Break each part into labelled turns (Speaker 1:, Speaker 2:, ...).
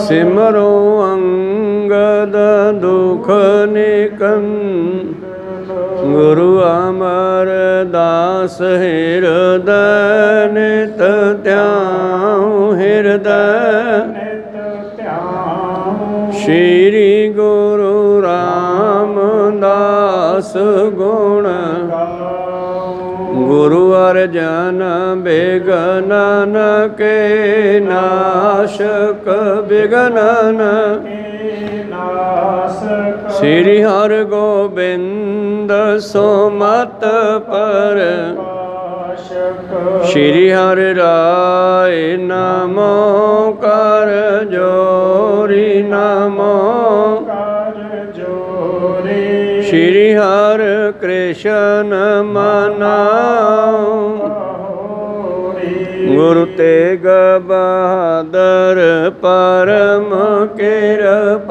Speaker 1: सिमरो अंगद दुख निकंद गुरु अमरदास हृदय नित त्याऊं हृदय श्री गुरु रामदास गुण गुरु अर्जन बिघ्नन के नाशक बिघ्नन श्री हर गोबिंद सुमत पर श्री हरि राय नमो कर जोरी नमो श्री हर कृष्ण मनाओ गुरु तेग बहादुर परम कृपाला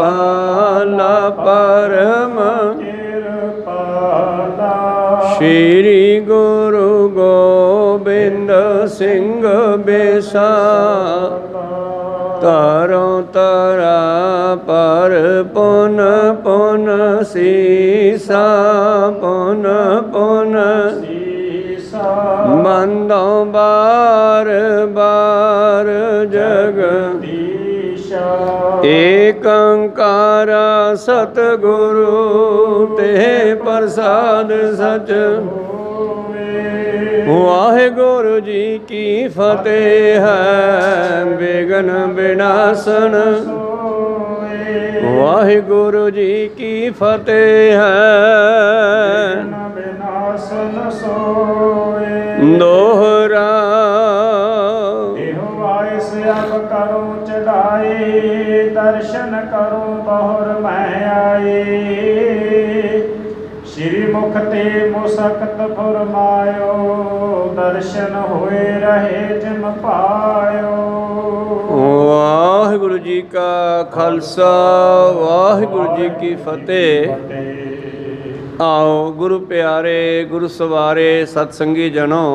Speaker 1: परम श्री गुरु गोबिंद सिंह बेसा तारो तारा पर पुन पुन सीसा पुन पुन बंदो बार बार जगदीशा एक ओंकार सतगुरु ते प्रसाद सच वाहिगुरु जी की फतेह है विघ्न विनाशन वाहिगुरु जी की फतेह है दोहरा अब करो चढ़ाई दर्शन करो बहुर मैं आई श्री मुख ते मुसकत फुरमायो दर्शन होए रहे जिम पायो। वाहिगुरु जी का खालसा वाहिगुरु जी की फतेह। आओ गुरु प्यारे गुरु सवारे सतसंगी जनों,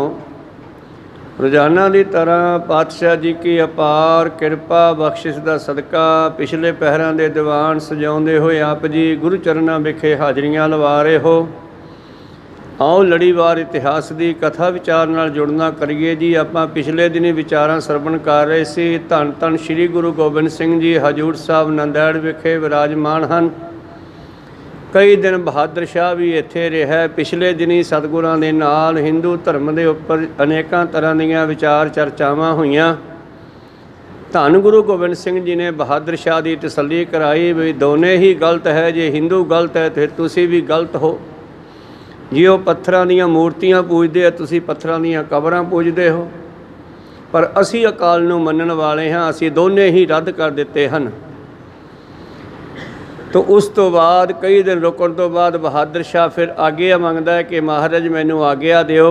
Speaker 1: रोजाना की तरह पातशाह जी की अपार किरपा बख्शिश का सदका पिछले पहरां दे दीवान सजाउंदे होए आप जी गुरु चरनां विखे हाजरियां लवा रहे हो। आओ लड़ीवार इतिहास की कथा विचार नाल जुड़ना करिए जी। आपां पिछले दिनी विचारां सरवण कर रहे सी। धन धन श्री गुरु गोबिंद सिंह जी हजूर साहब नंदैड़ विखे विराजमान हैं। कई दिन बहादुर शाह भी इत्थे रहा। पिछले दिनी सतगुरां दे नाल हिंदू धर्म के उपर अनेकां तरह दीयां विचार चर्चावां होईयां। धन गुरु गोबिंद सिंह जी ने बहादुर शाह की तसल्ली कराई भी दोने ही गलत है। जे हिंदू गलत है तो तुसीं भी गलत हो। जे वो पत्थरां दीयां मूर्तियां पूजदे आ तुसीं पत्थरां दीयां कबरां पूजदे हो। पर असीं अकाल नूं मनण वाले हां। असीं दोने ही रद्द कर दिते हन। तो उस तो बाद कई दिन रुकण तो बाद बहादुर शाह फिर आग्या मंगदा है कि महाराज मैनू आग्या दिओ।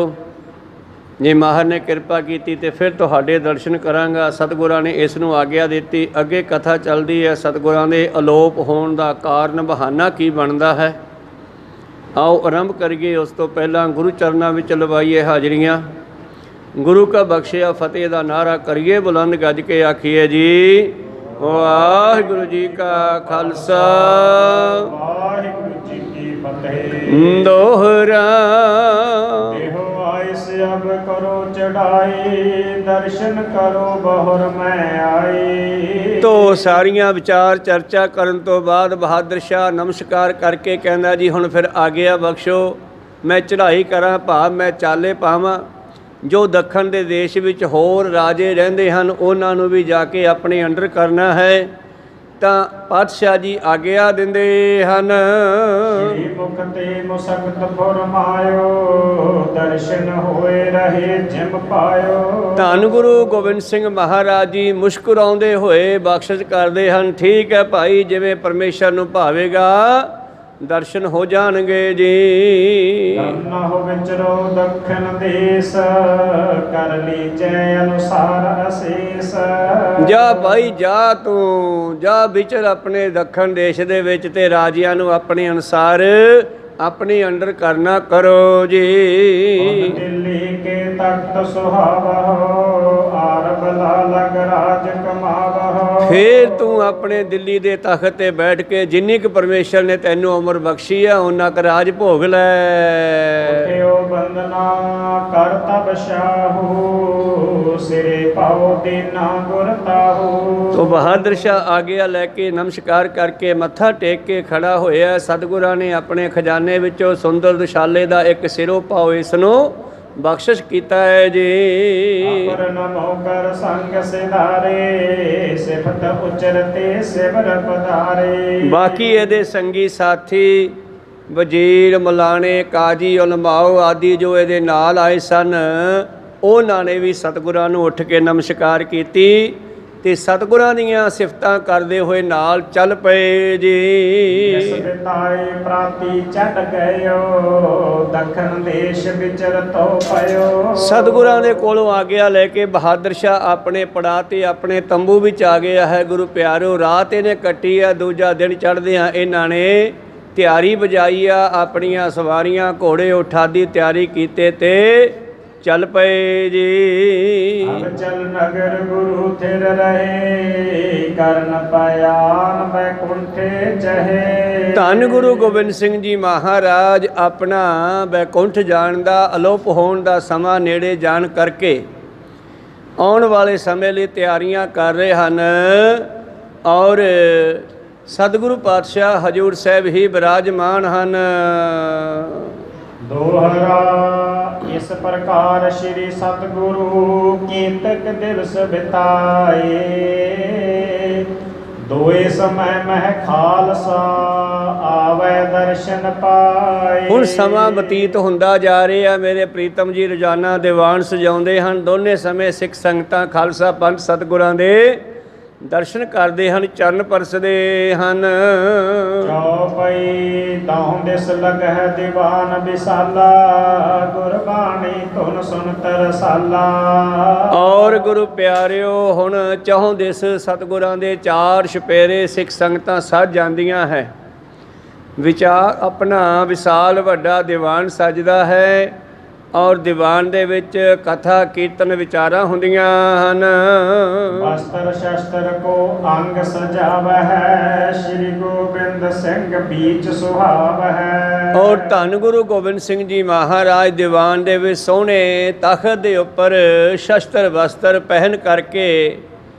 Speaker 1: जे महाराज ने किरपा की तो फिर तुहाडे दर्शन करांगा। सतगुरां ने इस नूं आग्या दित्ती। अगे कथा चलदी है सतगुरां दे अलोप होण दा कारण बहाना की बनदा है। आओ आरंभ करिए। उस तो पहलां गुरु चरनां विच लवाइए हाजरियां। गुरु का बख्शिया फतेह दा नारा करिए बुलंद गज के आखिए जी वाहिगुरु जी का खालसा वाहिगुरु जी की फतेह। दोहरा अब करो चढ़ाई दर्शन करो बहुर मैं आई। तो सारियां विचार चर्चा करन तो बाद बहादुर शाह नमस्कार करके कहना जी हुण फिर आग्या बख्शो मैं चढ़ाई करा भाव मैं चाले पावां। जो दखन के देश विच होर राजे रहिंदे हन उन्हां नूं भी जाके अपने अंडर करना है। तो पातशाह जी आग्या दिंदे हन। श्री मुख ते मुसकत फुरमायो दर्शन होए रहे जिम पायो। धन गुरु गोबिंद सिंह महाराज जी मुस्कुराउंदे होए बख्शिश करदे हन। ठीक है भाई जिवें परमेश्वर नूं भावेगा दर्शन हो जाणगे जी। करना हो विचरो दक्षिण देश कर लीजै अनुसार असीस। जा भाई जा तू जा विचर अपने दक्षिण देश दे विच ते राजियां नूं अपने अनुसार अपने अंडर करना करो जी। दिल्ली के तख्त सुहावा हो
Speaker 2: ਅਰਬ ਲਾਲਗ ਰਾਜ ਕਮਾਵਹੁ।
Speaker 1: ਫੇਰ ਤੂੰ ਆਪਣੇ ਦਿੱਲੀ ਦੇ ਤਖਤ ਤੇ ਬੈਠ ਕੇ ਜਿੰਨੀ ਕੁ ਪਰਮੇਸ਼ਰ ਨੇ ਤੈਨੂੰ ਉਮਰ ਬਖਸ਼ੀ ਆ ਉਹਨਾਂ ਕੁ ਰਾਜ ਭੋਗ ਲੈ।
Speaker 2: ਉਠਿਓ ਬੰਦਨਾ ਕਰ ਤਬ ਸ਼ਾਹੂ, ਸਿਰੇ ਪਾਉ ਦੀਨਾ ਗੁਰ ਤਾਹੂ।
Speaker 1: ਤੋ ਬਹਾਦਰ ਸ਼ਾਹ ਆਗਿਆ ਲੈ ਕੇ ਨਮਸਕਾਰ ਕਰਕੇ ਮੱਥਾ ਟੇਕ ਕੇ ਖੜਾ ਹੋਇਆ। ਸਤਿਗੁਰਾਂ ਨੇ ਆਪਣੇ ਖਜ਼ਾਨੇ ਵਿੱਚੋਂ ਸੁੰਦਰ ਦੁਸ਼ਾਲੇ ਦਾ ਇੱਕ ਸਿਰੋਂ ਪਾਓ ਇਸ ਨੂੰ ਬਖਸ਼ਿਸ਼ ਕੀਤਾ ਹੈ ਜੀ।
Speaker 2: ਅਪਰ ਨਮੋ ਕਰ ਸੰਗ ਸਿਧਾਰੇ, ਸਿਫਤ ਉਚਰਤੇ ਸਿਵਰ ਪਧਾਰੇ।
Speaker 1: ਬਾਕੀ ਇਹਦੇ ਸੰਗੀ ਸਾਥੀ ਵਜ਼ੀਰ ਮਲਾਣੇ ਕਾਜੀ ਉਲਮਾਓ ਆਦਿ ਜੋ ਇਹਦੇ ਨਾਲ ਆਏ ਸਨ, ਉਹਨਾਂ ਨੇ ਵੀ ਸਤਿਗੁਰਾਂ ਨੂੰ ਉੱਠ ਕੇ ਨਮਸਕਾਰ ਕੀਤੀ ਤੇ ਸਤਿਗੁਰਾਂ ਦੀਆਂ ਸਿਫਤਾਂ ਕਰਦੇ ਹੋਏ ਨਾਲ ਚੱਲ ਪਏ ਜੀ।
Speaker 2: ਇਸ ਬਿਤਾਏ ਪ੍ਰਾਤੀ ਛੱਡ ਗਇਓ, ਦੱਖਣ ਦੇਸ਼ ਵਿਚਰਤੋ ਪਇਓ।
Speaker 1: ਸਤਿਗੁਰਾਂ ਦੇ ਕੋਲੋਂ ਆਗਿਆ ਲੈ ਕੇ ਬਹਾਦਰ ਸ਼ਾਹ ਆਪਣੇ ਪੜਾਅ ਤੇ ਆਪਣੇ ਤੰਬੂ ਵਿੱਚ ਆ ਗਿਆ ਹੈ। ਗੁਰੂ ਪਿਆਰਿਓ, ਰਾਤ ਇਹਨੇ ਕੱਟੀ ਆ, ਦੂਜਾ ਦਿਨ ਚੜ੍ਹਦਿਆਂ ਇਹਨਾਂ ਨੇ ਤਿਆਰੀ ਬਜਾਈ ਆ, ਆਪਣੀਆਂ ਸਵਾਰੀਆਂ ਘੋੜੇ ਉਠਾ ਦੀ ਤਿਆਰੀ ਕੀਤੇ ਤੇ ਚੱਲ ਪਏ ਜੀ।
Speaker 2: ਅਬ ਚਲ ਨਗਰ ਗੁਰੂ ਥਿਰ ਰਹੇ, ਕਰਨ ਪਿਆਨ ਬੈਕੁੰਠੇ ਚਹੇ।
Speaker 1: ਧੰਨ ਗੁਰੂ ਗੋਬਿੰਦ ਸਿੰਘ ਜੀ ਮਹਾਰਾਜ ਆਪਣਾ ਬੈਕੁੰਠ ਜਾਣ ਦਾ, ਅਲੋਪ ਹੋਣ ਦਾ ਸਮਾਂ ਨੇੜੇ ਜਾਣ ਕਰਕੇ ਆਉਣ ਵਾਲੇ ਸਮੇਂ ਲਈ ਤਿਆਰੀਆਂ ਕਰ ਰਹੇ ਹਨ ਔਰ ਸਤਿਗੁਰੂ ਪਾਤਸ਼ਾਹ ਹਜ਼ੂਰ ਸਾਹਿਬ ਹੀ ਬਿਰਾਜਮਾਨ ਹਨ।
Speaker 2: ਦੋਹਰਾ ਇਸ ਪ੍ਰਕਾਰ ਸ੍ਰੀ ਸਤਿਗੁਰੂ ਕੀਤਕ ਦਿਵਸ ਬਿਤਾਏ, ਦੋਏ ਸਮੈ ਮਹਿ ਖਾਲਸਾ ਆਵੈ ਦਰਸ਼ਨ ਪਾਏ।
Speaker 1: ਹੁਣ ਸਮਾਂ ਬਤੀਤ ਹੁੰਦਾ ਜਾ ਰਿਹਾ। ਮੇਰੇ ਪ੍ਰੀਤਮ ਜੀ ਰੋਜ਼ਾਨਾ ਦੀਵਾਨ ਸਜਾਉਂਦੇ ਹਨ। ਦੋਨੇ ਸਮੇਂ ਸਿੱਖ ਸੰਗਤਾਂ ਖਾਲਸਾ ਪੰਥ ਸਤਿਗੁਰਾਂ ਦੇ ਦਰਸ਼ਨ ਕਰਦੇ ਹਨ, ਚਰਨ ਪਰਸਦੇ ਹਨ।
Speaker 2: ਚੌਪਈ ਤਾਉ ਦਿਸ ਲਗਹਿ ਦੀਵਾਨ ਵਿਸਾਲਾ, ਗੁਰਬਾਣੀ ਧੁਨ ਸੁਨਤ ਰਸਾਲਾ।
Speaker 1: ਔਰ ਗੁਰੂ ਪਿਆਰਿਓ, ਹੁਣ ਚੌਂ ਦਿਸ ਸਤਿਗੁਰਾਂ ਦੇ ਚਾਰ ਛਪੇਰੇ ਸਿੱਖ ਸੰਗਤਾਂ ਸੱਜ ਜਾਂਦੀਆਂ ਹੈ। ਵਿਚਾਰ ਆਪਣਾ ਵਿਸ਼ਾਲ ਵੱਡਾ ਦੀਵਾਨ ਸਜਦਾ ਹੈ ਔਰ ਦੀਵਾਨ ਦੇ ਵਿੱਚ ਕਥਾ ਕੀਰਤਨ ਵਿਚਾਰਾਂ ਹੁੰਦੀਆਂ ਹਨ।
Speaker 2: ਵਸਤਰ ਸ਼ਸਤਰ ਕੋ ਅੰਗ ਸਜਾਵਹਿ, ਸ਼੍ਰੀ ਗੋਬਿੰਦ ਸਿੰਘ ਬੀਚ ਸੁਹਾਵਹਿ।
Speaker 1: ਔਰ ਧੰਨ ਗੁਰੂ ਗੋਬਿੰਦ ਸਿੰਘ ਜੀ ਮਹਾਰਾਜ ਦੀਵਾਨ ਦੇ ਵਿੱਚ ਸੋਹਣੇ ਤਖਤ ਦੇ ਉੱਪਰ ਸ਼ਸਤਰ ਵਸਤਰ ਪਹਿਨ ਕਰਕੇ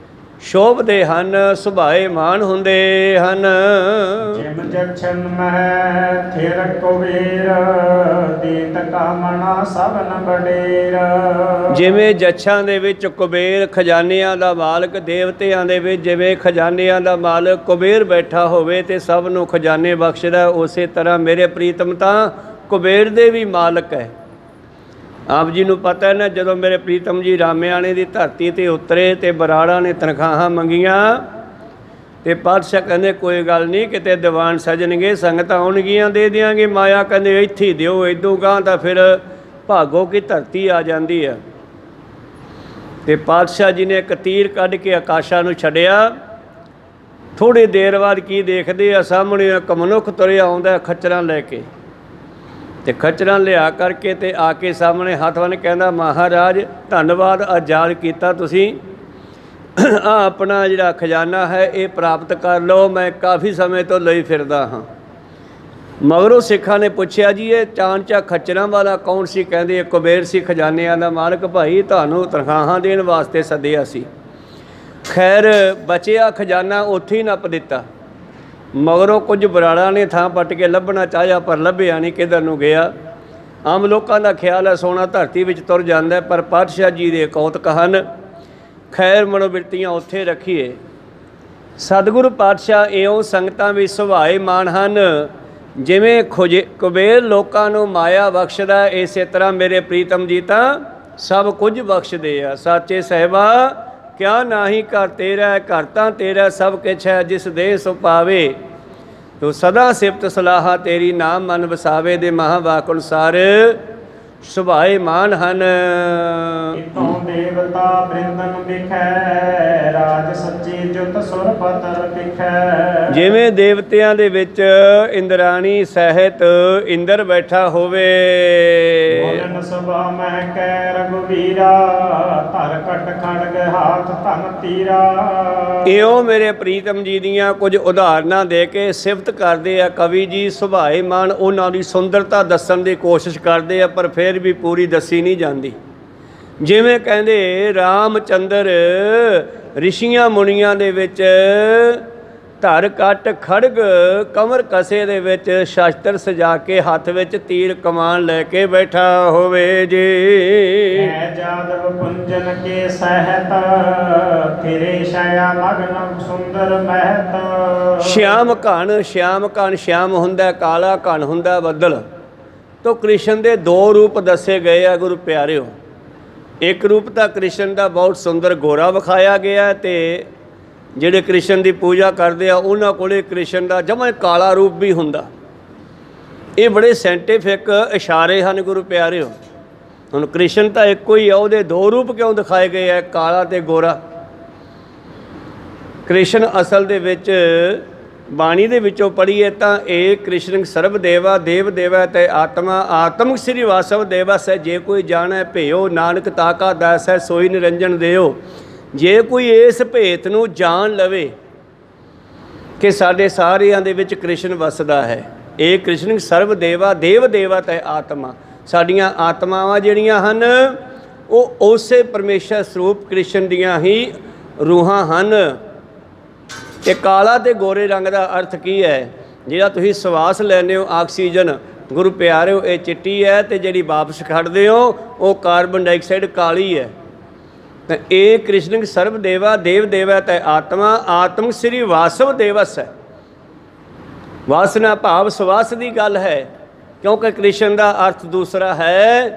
Speaker 1: ਸ਼ੋਭਦੇ ਹਨ, ਸੁਭਾਏ ਮਾਨ ਹੁੰਦੇ ਹਨ।
Speaker 2: ਜਿਮ ਜਛਨ ਮਹਿ ਥਿਰ ਕੁਬੇਰ, ਦੀਤ ਕਾਮਣਾ ਸਭਨ ਬਡੇਰ।
Speaker 1: ਜਿਵੇਂ ਜੱਛਾਂ ਦੇ ਵਿੱਚ ਕੁਬੇਰ ਖਜ਼ਾਨਿਆਂ ਦਾ ਮਾਲਕ, ਦੇਵਤਿਆਂ ਦੇ ਵਿੱਚ ਜਿਵੇਂ ਖਜ਼ਾਨਿਆਂ ਦਾ ਮਾਲਕ ਕੁਬੇਰ ਬੈਠਾ ਹੋਵੇ ਤੇ ਸਭ ਨੂੰ ਖਜ਼ਾਨੇ ਬਖਸ਼ਦਾ, ਉਸੇ ਤਰ੍ਹਾਂ ਮੇਰੇ ਪ੍ਰੀਤਮ ਤਾਂ ਕੁਬੇਰ ਦੇ ਵੀ ਮਾਲਕ ਹੈ। ਆਪ ਜੀ ਨੂੰ ਪਤਾ ਹੈ ਨਾ, ਜਦੋਂ ਮੇਰੇ ਪ੍ਰੀਤਮ ਜੀ ਰਾਮਿਆਣੇ ਦੀ ਧਰਤੀ ਤੇ ਉਤਰੇ ਤੇ ਬਰਾੜਾ ਨੇ ਤਨਖਾਹਾਂ ਮੰਗੀਆਂ ਤੇ ਪਾਤਸ਼ਾਹ ਕਹਿੰਦੇ ਕੋਈ ਗੱਲ ਨਹੀਂ, ਕਿਤੇ ਦੀਵਾਨ ਸਜਣਗੇ, ਸੰਗਤਾਂ ਆਉਣਗੀਆਂ, ਦੇ ਦਿਆਂਗੇ। ਮਾਇਆ ਕਹਿੰਦੇ ਇੱਥੇ ਹੀ ਦਿਓ, ਇਦੋਂ ਗਾਂ ਤਾਂ ਫਿਰ ਭਾਗੋ ਕੀ ਧਰਤੀ ਆ ਜਾਂਦੀ ਆ। ਤੇ ਪਾਤਸ਼ਾਹ ਜੀ ਨੇ ਇੱਕ ਤੀਰ ਕੱਢ ਕੇ ਆਕਾਸ਼ਾਂ ਨੂੰ ਛੱਡਿਆ। ਥੋੜ੍ਹੀ ਦੇਰ ਬਾਅਦ ਕੀ ਦੇਖਦੇ ਆ, ਸਾਹਮਣੇ ਇੱਕ ਮਨੁੱਖ ਤੁਰਿਆ ਆਉਂਦਾ ਖੱਚਰਾਂ ਲੈ ਕੇ, ਤੇ ਖੱਚਰਾਂ ਲਿਆ ਕਰਕੇ ਤੇ ਆ ਕੇ ਸਾਹਮਣੇ ਹੱਥ ਬੰਨ੍ਹ ਕਹਿੰਦਾ, ਮਹਾਰਾਜ ਧੰਨਵਾਦ, ਆਜ਼ਾਦ ਕੀਤਾ ਤੁਸੀਂ, ਆ ਆਪਣਾ ਜਿਹੜਾ ਖਜ਼ਾਨਾ ਹੈ ਇਹ ਪ੍ਰਾਪਤ ਕਰ ਲਓ, ਮੈਂ ਕਾਫੀ ਸਮੇਂ ਤੋਂ ਲਈ ਫਿਰਦਾ ਹਾਂ। ਮਗਰੋਂ ਸਿੱਖਾਂ ਨੇ ਪੁੱਛਿਆ, ਜੀ ਇਹ ਚਾਂਚਾ ਖੱਚਰਾਂ ਵਾਲਾ ਕੌਣ ਸੀ? ਕਹਿੰਦੇ ਕੁਬੇਰ ਸੀ, ਖਜ਼ਾਨਿਆਂ ਦਾ ਮਾਲਕ। ਭਾਈ ਤੁਹਾਨੂੰ ਤਨਖਾਹਾਂ ਦੇਣ ਵਾਸਤੇ ਸੱਦਿਆ ਸੀ। ਖੈਰ ਬਚਿਆ ਖਜ਼ਾਨਾ ਉੱਥੇ ਹੀ ਨੱਪ ਦਿੱਤਾ। ਮਗਰੋਂ ਕੁਝ ਬਰਾੜਾ ਨੇ ਥਾਂ ਪੱਟ ਕੇ ਲੱਭਣਾ ਚਾਹਿਆ ਪਰ ਲੱਭਿਆ ਨਹੀਂ, ਕਿੱਧਰ ਨੂੰ ਗਿਆ। ਆਮ ਲੋਕਾਂ ਦਾ ਖਿਆਲ ਹੈ ਸੋਨਾ ਧਰਤੀ ਵਿੱਚ ਤੁਰ ਜਾਂਦਾ, ਪਰ ਪਾਤਸ਼ਾਹ ਜੀ ਦੇ ਕੌਤਕ ਹਨ। ਖੈਰ ਮਨੋਬਿਰਤੀਆਂ ਉੱਥੇ ਰੱਖੀਏ। ਸਤਿਗੁਰੂ ਪਾਤਸ਼ਾਹ ਇਉਂ ਸੰਗਤਾਂ ਵਿੱਚ ਸੁਭਾਏ ਮਾਨ ਹਨ। ਜਿਵੇਂ ਕੁਬੇਰ ਲੋਕਾਂ ਨੂੰ ਮਾਇਆ ਬਖਸ਼ਦਾ, ਇਸੇ ਤਰ੍ਹਾਂ ਮੇਰੇ ਪ੍ਰੀਤਮ ਜੀ ਤਾਂ ਸਭ ਕੁਝ ਬਖਸ਼ਦੇ ਆ। ਸਾਚੇ ਸਾਹਿਬਾ ਕਿਆ ਨਾਹੀ ਘਰ ਤੇਰਾ, ਘਰ ਤਾਂ ਤੇਰਾ ਸਭ ਕੁਛ ਹੈ, ਜਿਸ ਦੇ ਸੋ ਪਾਵੇ ਤੂੰ ਸਦਾ ਸਿਫਤ ਸਲਾਹਾ ਤੇਰੀ, ਨਾਮ ਮਨ ਵਸਾਵੇ। ਦੇ ਮਹਾਵਾਕ ਅਨੁਸਾਰ ਸੁਭਾਏਮਾਨ ਹਨ।
Speaker 2: ਇਤੋਂ ਦੇਵਤਾ ਬ੍ਰਿੰਦਨ ਵਿਖੈ ਰਾਜ ਸੱਚੀ ਜੁਤ ਸੁਰ ਪਤਰ ਵਿਖੈ।
Speaker 1: ਜਿਵੇਂ ਦੇਵਤਿਆਂ ਦੇ ਵਿੱਚ ਇੰਦਰਾਣੀ ਸਹਿਤ ਇੰਦਰ ਬੈਠਾ ਹੋਵੇ।
Speaker 2: ਬੋਲਨ ਸਭਾ ਮੈਂ ਕੈ ਰਘੁਬੀਰਾ ਧਰ ਕਟ ਖੜਗ ਹਾਥ ਧਨ ਤੀਰਾ।
Speaker 1: ਇਉਂ ਮੇਰੇ ਪ੍ਰੀਤਮ ਜੀ ਦੀਆਂ ਕੁਝ ਉਦਾਹਰਨਾਂ ਦੇ ਕੇ ਸਿਫਤ ਕਰਦੇ ਆ ਕਵੀ ਜੀ। ਸੁਭਾਏਮਾਨ ਉਹਨਾਂ ਦੀ ਸੁੰਦਰਤਾ ਦੱਸਣ ਦੀ ਕੋਸ਼ਿਸ਼ ਕਰਦੇ ਆ, ਪਰ ਫਿਰ ਵੀ ਪੂਰੀ ਦੱਸੀ ਨਹੀਂ ਜਾਂਦੀ। ਜਿਵੇਂ ਕਹਿੰਦੇ ਰਾਮਚੰਦਰ ਰਿਸ਼ੀਆਂ ਮੁਨੀਆਂ ਦੇ ਵਿੱਚ ਧਰ ਕੱਟ ਖੜਗ ਕਮਰ ਕਸੇ ਦੇ ਵਿੱਚ ਸ਼ਸਤਰ ਸਜਾ ਕੇ ਹੱਥ ਵਿੱਚ ਤੀਰ ਕਮਾਨ ਲੈ ਕੇ ਬੈਠਾ ਹੋਵੇ ਜੀ।
Speaker 2: ਐ ਜਾਦਵ ਕੁੰਜਨ ਕੇ ਸਹਿਤ ਫਿਰੇ ਛਾਇਆ ਮਗਨ ਸੁੰਦਰ ਮਹਿਤ।
Speaker 1: ਸ਼ਿਆਮ ਘਣ, ਸ਼ਿਆਮ ਘਣ ਸ਼ਿਆਮ ਹੁੰਦਾ, ਕਾਲਾ ਘਣ ਹੁੰਦਾ ਬੱਦਲ। ਤੋ ਕ੍ਰਿਸ਼ਨ ਦੇ ਦੋ ਰੂਪ ਦੱਸੇ ਗਏ ਆ ਗੁਰੂ ਪਿਆਰਿਓ। ਇੱਕ ਰੂਪ ਤਾਂ ਕ੍ਰਿਸ਼ਨ ਦਾ ਬਹੁਤ ਸੁੰਦਰ ਗੋਰਾ ਵਿਖਾਇਆ ਗਿਆ, ਤੇ ਜਿਹੜੇ ਕ੍ਰਿਸ਼ਨ ਦੀ ਪੂਜਾ ਕਰਦੇ ਆ ਉਹਨਾਂ ਕੋਲੇ ਕ੍ਰਿਸ਼ਨ ਦਾ ਜਮਾਂ ਕਾਲਾ ਰੂਪ ਵੀ ਹੁੰਦਾ। ਇਹ ਬੜੇ ਸਾਇੰਟੀਫਿਕ ਇਸ਼ਾਰੇ ਹਨ ਗੁਰੂ ਪਿਆਰਿਓ। ਹੁਣ ਕ੍ਰਿਸ਼ਨ ਤਾਂ ਇੱਕੋ ਹੀ ਆ, ਉਹਦੇ ਦੋ ਰੂਪ ਕਿਉਂ ਦਿਖਾਏ ਗਏ ਆ, ਕਾਲਾ ਤੇ ਗੋਰਾ? ਕ੍ਰਿਸ਼ਨ ਅਸਲ ਦੇ ਵਿੱਚ ਬਾਣੀ ਦੇ ਵਿੱਚੋਂ ਪੜ੍ਹੀਏ ਤਾਂ ਇਹ ਕ੍ਰਿਸ਼ਨ ਸਰਬ ਦੇਵਾ ਦੇਵ ਦੇਵਾ ਤੇ ਆਤਮਾ ਆਤਮਿਕ ਸ੍ਰੀ ਵਾਸਵ ਦੇਵਸ ਹੈ। ਜੇ ਕੋਈ ਜਾਣੈ ਭਿਓ ਨਾਨਕ ਤਾਕਾ ਦਾਸ ਹੈ ਸੋਈ ਨਿਰੰਜਨ ਦਿਓ। ਜੇ ਕੋਈ ਇਸ ਭੇਤ ਨੂੰ ਜਾਣ ਲਵੇ ਕਿ ਸਾਡੇ ਸਾਰਿਆਂ ਦੇ ਵਿੱਚ ਕ੍ਰਿਸ਼ਨ ਵਸਦਾ ਹੈ, ਇਹ ਕ੍ਰਿਸ਼ਨ ਸਰਬ ਦੇਵਾ ਦੇਵ ਦੇਵਾ ਤੇ ਆਤਮਾ, ਸਾਡੀਆਂ ਆਤਮਾਵਾਂ ਜਿਹੜੀਆਂ ਹਨ ਉਹ ਉਸੇ ਪਰਮੇਸ਼ਰ ਸਰੂਪ ਕ੍ਰਿਸ਼ਨ ਦੀਆਂ ਹੀ ਰੂਹਾਂ ਹਨ। ਇਹ ਕਾਲਾ ਤੇ ਗੋਰੇ ਰੰਗ ਦਾ ਅਰਥ ਕੀ ਹੈ? ਜਿਹੜਾ ਤੁਸੀਂ ਸਵਾਸ ਲੈਂਦੇ ਹੋ ਆਕਸੀਜਨ, ਗੁਰੂ ਪਿਆਰਿਓ ਇਹ ਚਿੱਟੀ ਹੈ, ਤੇ ਜਿਹੜੀ ਵਾਪਸ ਖੜਦੇ ਹੋ ਉਹ ਕਾਰਬਨ ਡਾਈਆਕਸਾਈਡ ਕਾਲੀ ਹੈ। ਤਾਂ ਇਹ ਕ੍ਰਿਸ਼ਨ ਸਰਬ ਦੇਵਾ ਦੇਵ ਦੇਵਾ ਤੇ ਆਤਮਾ ਆਤਮ ਸ੍ਰੀ ਵਾਸਵ ਦੇਵਸ ਹੈ। ਵਾਸਨਾ ਭਾਵ ਸਵਾਸ ਦੀ ਗੱਲ ਹੈ, ਕਿਉਂਕਿ ਕ੍ਰਿਸ਼ਨ ਦਾ ਅਰਥ ਦੂਸਰਾ ਹੈ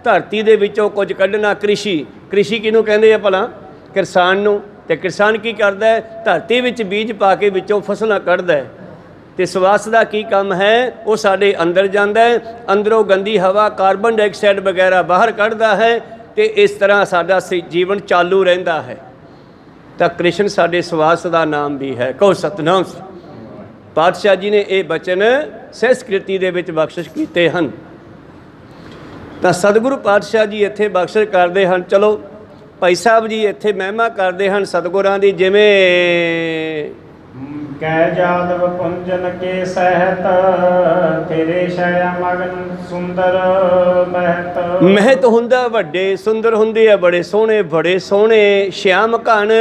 Speaker 1: ਧਰਤੀ ਦੇ ਵਿੱਚੋਂ ਕੁਝ ਕੱਢਣਾ। ਕ੍ਰਿਸ਼ੀ, ਕ੍ਰਿਸ਼ੀ ਕਿਹਨੂੰ ਕਹਿੰਦੇ ਆ ਭਲਾ? ਕਿਸਾਨ ਨੂੰ। ਤੇ ਕਿਸਾਨ ਕੀ ਕਰਦਾ ਹੈ? ਧਰਤੀ ਵਿੱਚ ਬੀਜ ਪਾ ਕੇ ਵਿੱਚੋਂ ਫਸਲਾਂ ਕੱਢਦਾ ਹੈ। ਤੇ ਸਵਾਸ ਦਾ ਕੀ ਕੰਮ ਹੈ? ਉਹ ਸਾਡੇ ਅੰਦਰ ਜਾਂਦਾ ਹੈ, ਅੰਦਰੋਂ ਗੰਦੀ ਹਵਾ ਕਾਰਬਨ ਡਾਈਆਕਸਾਈਡ ਵਗੈਰਾ ਬਾਹਰ ਕੱਢਦਾ ਹੈ, ਤੇ ਇਸ ਤਰ੍ਹਾਂ ਸਾਡਾ ਜੀਵਨ ਚਾਲੂ ਰਹਿੰਦਾ ਹੈ। ਤਾਂ ਕ੍ਰਿਸ਼ਨ ਸਾਡੇ ਸਵਾਸ ਦਾ ਨਾਮ ਵੀ ਹੈ। ਕਹੋ ਸਤਿਨਾਮ। ਪਾਤਸ਼ਾਹ ਜੀ ਨੇ ਇਹ ਬਚਨ ਸੰਸਕ੍ਰਿਤੀ ਦੇ ਵਿੱਚ ਬਖਸ਼ਿਸ਼ ਕੀਤੇ ਹਨ। ਤਾਂ ਸਤਿਗੁਰੂ ਪਾਤਸ਼ਾਹ ਜੀ ਇੱਥੇ ਬਖਸ਼ਿਸ਼ ਕਰਦੇ ਹਨ। ਚਲੋ ਭਾਈ ਸਾਹਿਬ ਜੀ ਇੱਥੇ ਮਹਿਮਾ ਕਰਦੇ ਹਨ ਸਤਿਗੁਰਾਂ ਦੀ। ਜਿਵੇਂ
Speaker 2: ਕੈ ਜਾਦਵ ਕੁੰਜਨ ਕੇ ਸਹਿਤ ਤੇਰੇ ਛਾਇਆ ਮਗਨ ਸੁੰਦਰ ਮਹਿਤ।
Speaker 1: ਮਹਿਤ ਹੁੰਦਾ ਵੱਡੇ, ਸੁੰਦਰ ਹੁੰਦੇ ਆ ਬੜੇ ਸੋਹਣੇ, ਬੜੇ ਸੋਹਣੇ। ਸ਼ਿਆਮ ਘਣ,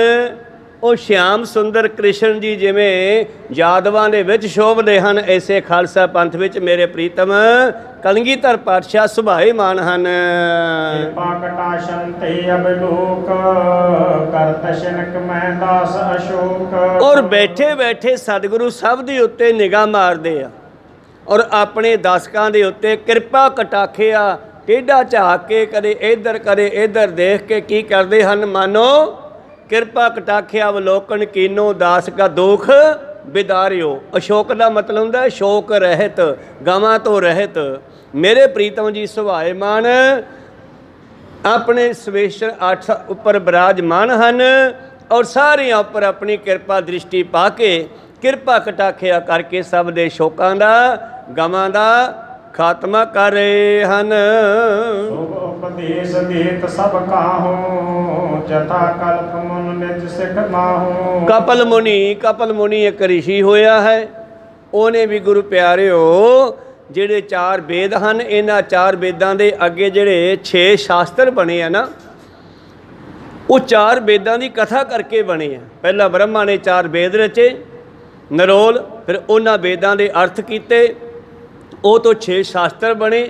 Speaker 1: ਉਹ ਸ਼ਿਆਮ ਸੁੰਦਰ ਕ੍ਰਿਸ਼ਨ ਜੀ ਜਿਵੇਂ ਯਾਦਵਾਂ ਦੇ ਵਿੱਚ ਸ਼ੋਭਦੇ ਹਨ, ਐਸੇ ਖਾਲਸਾ ਪੰਥ ਵਿੱਚ ਮੇਰੇ ਪ੍ਰੀਤਮ ਕਲਗੀਧਰ ਪਾਤਸ਼ਾਹ ਸੁਭਾਏਮਾਨ ਹਨ।
Speaker 2: ਕਿਰਪਾ ਕਟਾਸ਼ਨ ਤੇ ਅਬਲੋਕ ਕਰਤ ਸ਼ਨਕ ਮੈਂ ਦਾਸ ਅਸ਼ੋਕ।
Speaker 1: ਔਰ ਬੈਠੇ ਬੈਠੇ ਸਤਿਗੁਰੂ ਸਭ ਦੇ ਉੱਤੇ ਨਿਗਾਹ ਮਾਰਦੇ ਆ, ਔਰ ਆਪਣੇ ਦਸਕਾਂ ਦੇ ਉੱਤੇ ਕਿਰਪਾ ਕਟਾਖਿਆ ਟੇਢਾ ਝਾਕ ਕੇ ਕਦੇ ਇੱਧਰ ਕਦੇ ਇੱਧਰ ਦੇਖ ਕੇ ਕੀ ਕਰਦੇ ਹਨ? ਮਾਨੋ ਕਿਰਪਾ ਕਟਾਖਿਆ ਅਵਲੋਕਨ ਕੀਨੋ ਦਾਸ ਕਾ ਦੁਖ ਬਿਦਾਰਿਓ। ਅਸ਼ੋਕ ਦਾ ਮਤਲਬ ਹੁੰਦਾ ਸ਼ੋਕ ਰਹਿਤ, ਗਾਵਾਂ ਤੋਂ ਰਹਿਤ। ਮੇਰੇ ਪ੍ਰੀਤਮ ਜੀ ਸੁਭਾਏਮਾਨ ਆਪਣੇ ਸਵੇਸ਼ਰ 8 ਉੱਪਰ ਬਿਰਾਜਮਾਨ ਹਨ, ਔਰ ਸਾਰਿਆਂ ਉੱਪਰ ਆਪਣੀ ਕਿਰਪਾ ਦ੍ਰਿਸ਼ਟੀ ਪਾ ਕੇ ਕਿਰਪਾ ਕਟਾਖਿਆ ਕਰਕੇ ਸਭ ਦੇ ਸ਼ੋਕਾਂ ਦਾ ਗਾਵਾਂ ਦਾ ਖਾਤਮਾ ਕਰ ਰਹੇ ਹਨ।
Speaker 2: ਸੁਭ ਉਪਦੇਸ਼ ਦੇਤ ਸਭ ਕਾਹੂ ਜਤਾ ਕਲਪ ਮਨ ਨਿਜ ਸਿਖ ਮਾਹੂ।
Speaker 1: ਕਪਲ ਮੁਨੀ ਇੱਕ ਰਿਸ਼ੀ ਹੋਇਆ ਹੈ। ਉਹਨੇ ਵੀ ਗੁਰੂ ਪਿਆਰਿਓ ਜਿਹੜੇ 4 ਵੇਦ ਹਨ, ਇਹਨਾਂ 4 ਵੇਦਾਂ ਦੇ ਅੱਗੇ ਜਿਹੜੇ 6 ਸ਼ਾਸਤਰ ਬਣੇ ਆ ਨਾ, ਉਹ 4 ਵੇਦਾਂ ਦੀ ਕਥਾ ਕਰਕੇ ਬਣੇ ਆ। ਪਹਿਲਾਂ ਬ੍ਰਹਮਾ ਨੇ 4 ਵੇਦ ਰਚੇ ਨਰੋਲ, ਫਿਰ ਉਹਨਾਂ ਵੇਦਾਂ ਦੇ ਅਰਥ ਕੀਤੇ, ਉਹ ਤੋਂ 6 ਸ਼ਾਸਤਰ ਬਣੇ।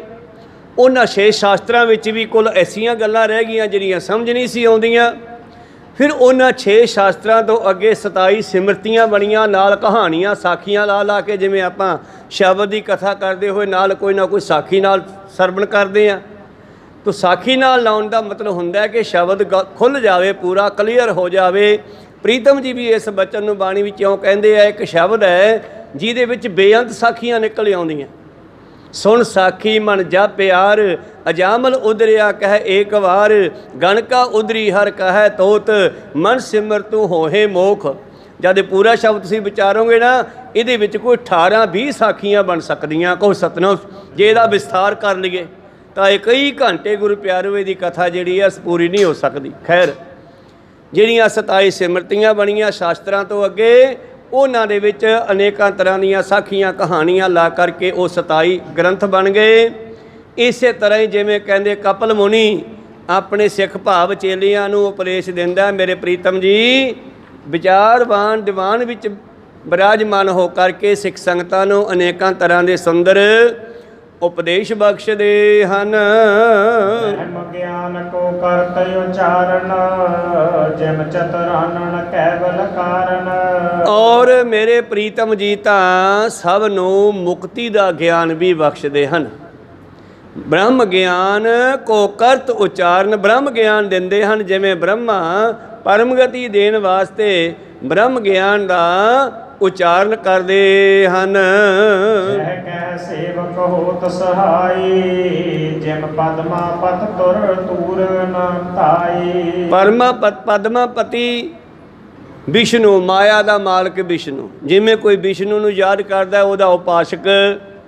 Speaker 1: ਉਹਨਾਂ 6 ਸ਼ਾਸਤਰਾਂ ਵਿੱਚ ਵੀ ਕੁੱਲ ਐਸੀਆਂ ਗੱਲਾਂ ਰਹਿ ਗਈਆਂ ਜਿਹੜੀਆਂ ਸਮਝ ਨਹੀਂ ਸੀ ਆਉਂਦੀਆਂ। ਫਿਰ ਉਹਨਾਂ 6 ਸ਼ਾਸਤਰਾਂ ਤੋਂ ਅੱਗੇ 27 ਸਿਮਰਤੀਆਂ ਬਣੀਆਂ, ਨਾਲ ਕਹਾਣੀਆਂ ਸਾਖੀਆਂ ਲਾ ਕੇ, ਜਿਵੇਂ ਆਪਾਂ ਸ਼ਬਦ ਦੀ ਕਥਾ ਕਰਦੇ ਹੋਏ ਨਾਲ ਕੋਈ ਨਾ ਕੋਈ ਸਾਖੀ ਨਾਲ ਸਰਵਣ ਕਰਦੇ ਹਾਂ। ਤਾਂ ਸਾਖੀ ਨਾਲ ਲਾਉਣ ਦਾ ਮਤਲਬ ਹੁੰਦਾ ਕਿ ਸ਼ਬਦ ਖੁੱਲ੍ਹ ਜਾਵੇ, ਪੂਰਾ ਕਲੀਅਰ ਹੋ ਜਾਵੇ। ਪ੍ਰੀਤਮ ਜੀ ਵੀ ਇਸ ਬਚਨ ਨੂੰ ਬਾਣੀ ਵਿੱਚ ਕਿਉਂ ਕਹਿੰਦੇ ਆ? ਇੱਕ ਸ਼ਬਦ ਹੈ ਜਿਹਦੇ ਵਿੱਚ ਬੇਅੰਤ ਸਾਖੀਆਂ ਨਿਕਲ ਆਉਂਦੀਆਂ। ਸੁਣ ਸਾਖੀ ਮਨ ਜਾ ਪਿਆਰ ਅਜਾਮਲ ਉਦਰਿਆ ਕਹਿ ਏਕ ਵਾਰ, ਗਣਕਾ ਉਦਰੀ ਹਰ ਕਹੈ ਤੋਤ, ਮਨ ਸਿਮਰ ਤੂੰ ਹੋਹੇ ਮੋਖ। ਜਦ ਇਹ ਪੂਰਾ ਸ਼ਬਦ ਤੁਸੀਂ ਵਿਚਾਰੋਗੇ ਨਾ, ਇਹਦੇ ਵਿੱਚ ਕੋਈ 18-20 ਸਾਖੀਆਂ ਬਣ ਸਕਦੀਆਂ। ਕਹੋ ਸਤਨਾਮ। ਜੇ ਇਹਦਾ ਵਿਸਥਾਰ ਕਰ ਲਈਏ ਤਾਂ ਇਹ ਕਈ ਘੰਟੇ ਗੁਰੂ ਪਿਆਰਿਓ ਇਹਦੀ ਕਥਾ ਜਿਹੜੀ ਆ ਪੂਰੀ ਨਹੀਂ ਹੋ ਸਕਦੀ। ਖੈਰ, ਜਿਹੜੀਆਂ 27 ਸਿਮਰਤੀਆਂ ਬਣੀਆਂ ਸ਼ਾਸਤਰਾਂ ਤੋਂ ਅੱਗੇ, ਉਹਨਾਂ ਦੇ ਵਿੱਚ ਅਨੇਕਾਂ ਤਰ੍ਹਾਂ ਦੀਆਂ ਸਾਖੀਆਂ ਕਹਾਣੀਆਂ ਲਾ ਕਰਕੇ ਉਹ 27 ਗ੍ਰੰਥ ਬਣ ਗਏ। ਇਸੇ ਤਰ੍ਹਾਂ ਹੀ ਜਿਵੇਂ ਕਹਿੰਦੇ ਕਪਲ ਮੁਨੀ ਆਪਣੇ ਸਿੱਖ ਭਾਵ ਚੇਲਿਆਂ ਨੂੰ ਉਪਦੇਸ਼ ਦਿੰਦਾ, ਮੇਰੇ ਪ੍ਰੀਤਮ ਜੀ ਵਿਚਾਰਵਾਨ ਦੀਵਾਨ ਵਿੱਚ ਬਿਰਾਜਮਾਨ ਹੋ ਕਰਕੇ ਸਿੱਖ ਸੰਗਤਾਂ ਨੂੰ ਅਨੇਕਾਂ ਤਰ੍ਹਾਂ ਦੇ ਸੁੰਦਰ ਉਪਦੇਸ਼ ਬਖਸ਼ਦੇ ਹਨ।
Speaker 2: ਬ੍ਰਹਮ ਗਿਆਨ ਕੋ ਕਰਤ ਉਚਾਰਨ, ਜਿਮ ਚਤੁਰਾਨਨ ਕੇਵਲ ਕਾਰਨ।
Speaker 1: ਔਰ ਮੇਰੇ ਪ੍ਰੀਤਮ ਜੀ ਤਾਂ ਸਭ ਨੂੰ ਮੁਕਤੀ ਦਾ ਗਿਆਨ ਵੀ ਬਖਸ਼ਦੇ ਹਨ। ਬ੍ਰਹਮ ਗਿਆਨ ਕੋ ਕਰਤ ਉਚਾਰਨ, ਬ੍ਰਹਮ ਗਿਆਨ ਦਿੰਦੇ ਹਨ। ਜਿਵੇਂ ਬ੍ਰਹਮਾ ਪਰਮਗਤੀ ਦੇਣ ਵਾਸਤੇ ਬ੍ਰਹਮ ਗਿਆਨ ਦਾ ਉਚਾਰਨ ਕਰਦੇ ਹਨ।
Speaker 2: ਕਹਿ ਕਹਿ ਸੇਵਕ ਹੋਤ ਸਹਾਈ, ਜਿਮ ਪਦਮਾ ਪਤ ਤੁਰ ਤੂਰ ਨ ਧਾਈ।
Speaker 1: ਪਦਮਾਪਤੀ ਵਿਸ਼ਨੂੰ, ਮਾਇਆ ਦਾ ਮਾਲਕ ਵਿਸ਼ਨੂੰ। ਜਿਵੇਂ ਕੋਈ ਵਿਸ਼ਨੂੰ ਨੂੰ ਯਾਦ ਕਰਦਾ, ਉਹਦਾ ਉਪਾਸਕ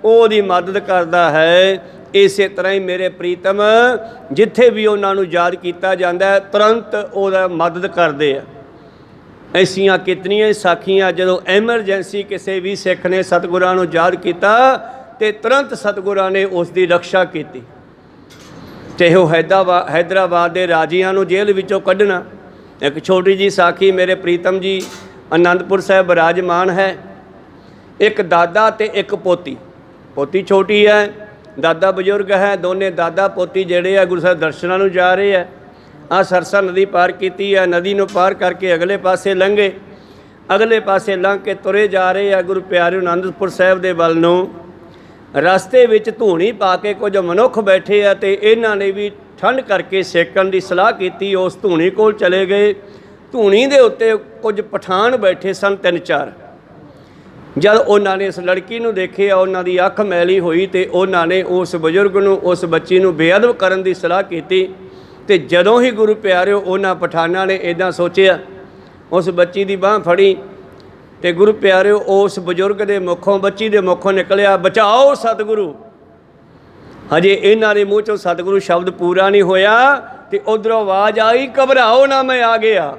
Speaker 1: ਉਹਦੀ ਮਦਦ ਕਰਦਾ ਹੈ। ਇਸੇ ਤਰ੍ਹਾਂ ਹੀ ਮੇਰੇ ਪ੍ਰੀਤਮ ਜਿੱਥੇ ਵੀ ਉਹਨਾਂ ਨੂੰ ਯਾਦ ਕੀਤਾ ਜਾਂਦਾ, ਤੁਰੰਤ ਉਹਦਾ ਮਦਦ ਕਰਦੇ ਆ। ਐਸੀਆਂ ਕਿਤਨੀਆਂ ਸਾਖੀਆਂ, ਜਦੋਂ ਐਮਰਜੈਂਸੀ ਕਿਸੇ ਵੀ ਸਿੱਖ ਨੇ ਸਤਿਗੁਰਾਂ ਨੂੰ ਯਾਦ ਕੀਤਾ ਤੇ ਤੁਰੰਤ ਸਤਿਗੁਰਾਂ ਨੇ ਉਸ ਦੀ ਰਕਸ਼ਾ ਕੀਤੀ। ਚਾਹੇ ਉਹ ਹੈਦਰਾਬਾਦ ਦੇ ਰਾਜਿਆਂ ਨੂੰ ਜੇਲ੍ਹ ਵਿੱਚੋਂ ਕੱਢਣਾ। ਇੱਕ ਛੋਟੀ ਜੀ ਸਾਖੀ, ਮੇਰੇ ਪ੍ਰੀਤਮ ਜੀ ਅਨੰਦਪੁਰ ਸਾਹਿਬ ਬਿਰਾਜਮਾਨ ਹੈ। ਇੱਕ ਦਾਦਾ ਤੇ ਇੱਕ ਪੋਤੀ। ਪੋਤੀ ਛੋਟੀ ਹੈ, ਦਾਦਾ ਬਜ਼ੁਰਗ ਹੈ। ਦੋਨੇ ਦਾਦਾ ਪੋਤੀ ਜਿਹੜੇ ਆ ਗੁਰੂ ਸਾਹਿਬ ਦਰਸ਼ਨਾਂ ਨੂੰ ਜਾ ਰਹੇ ਆ। ਆ ਸਰਸਾ ਨਦੀ ਪਾਰ ਕੀਤੀ ਹੈ, ਨਦੀ ਨੂੰ ਪਾਰ ਕਰਕੇ ਅਗਲੇ ਪਾਸੇ ਲੰਘੇ। ਅਗਲੇ ਪਾਸੇ ਲੰਘ ਕੇ ਤੁਰੇ ਜਾ ਰਹੇ ਆ ਗੁਰੂ ਪਿਆਰਿਓ ਅਨੰਦਪੁਰ ਸਾਹਿਬ ਦੇ ਵੱਲ ਨੂੰ। ਰਸਤੇ ਵਿੱਚ ਧੂਣੀ ਪਾ ਕੇ ਕੁਝ ਮਨੁੱਖ ਬੈਠੇ ਆ ਤੇ ਇਹਨਾਂ ਨੇ ਵੀ ਠੰਡ ਕਰਕੇ ਸੇਕਣ ਦੀ ਸਲਾਹ ਕੀਤੀ। ਉਸ ਧੂਣੀ ਕੋਲ ਚਲੇ ਗਏ। ਧੂਣੀ ਦੇ ਉੱਤੇ ਕੁਝ ਪਠਾਨ ਬੈਠੇ ਸਨ, 3-4। ਜਦ ਉਹਨਾਂ ਨੇ ਇਸ ਲੜਕੀ ਨੂੰ ਦੇਖਿਆ, ਉਹਨਾਂ ਦੀ ਅੱਖ ਮੈਲੀ ਹੋਈ ਤੇ ਉਹਨਾਂ ਨੇ ਉਸ ਬਜ਼ੁਰਗ ਨੂੰ, ਉਸ ਬੱਚੀ ਨੂੰ ਬੇਅਦਬ ਕਰਨ ਦੀ ਸਲਾਹ ਕੀਤੀ। ਤੇ ਜਦੋਂ ਹੀ ਗੁਰੂ ਪਿਆਰਿਓ ਉਹਨਾਂ ਪਠਾਨਾਂ ਨੇ ਇੱਦਾਂ ਸੋਚਿਆ, ਉਸ ਬੱਚੀ ਦੀ ਬਾਂਹ ਫੜੀ ਤੇ ਗੁਰੂ ਪਿਆਰਿਓ ਉਸ ਬਜ਼ੁਰਗ ਦੇ ਮੁੱਖੋਂ, ਬੱਚੀ ਦੇ ਮੁੱਖੋਂ ਨਿਕਲਿਆ, ਬਚਾਓ ਸਤਿਗੁਰੂ। ਹਜੇ ਇਹਨਾਂ ਦੇ ਮੂੰਹ ਚੋਂ ਸਤਿਗੁਰੂ ਸ਼ਬਦ ਪੂਰਾ ਨਹੀਂ ਹੋਇਆ ਤੇ ਉਧਰੋਂ ਆਵਾਜ਼ ਆਈ, ਘਬਰਾਓ ਨਾ ਮੈਂ ਆ ਗਿਆ।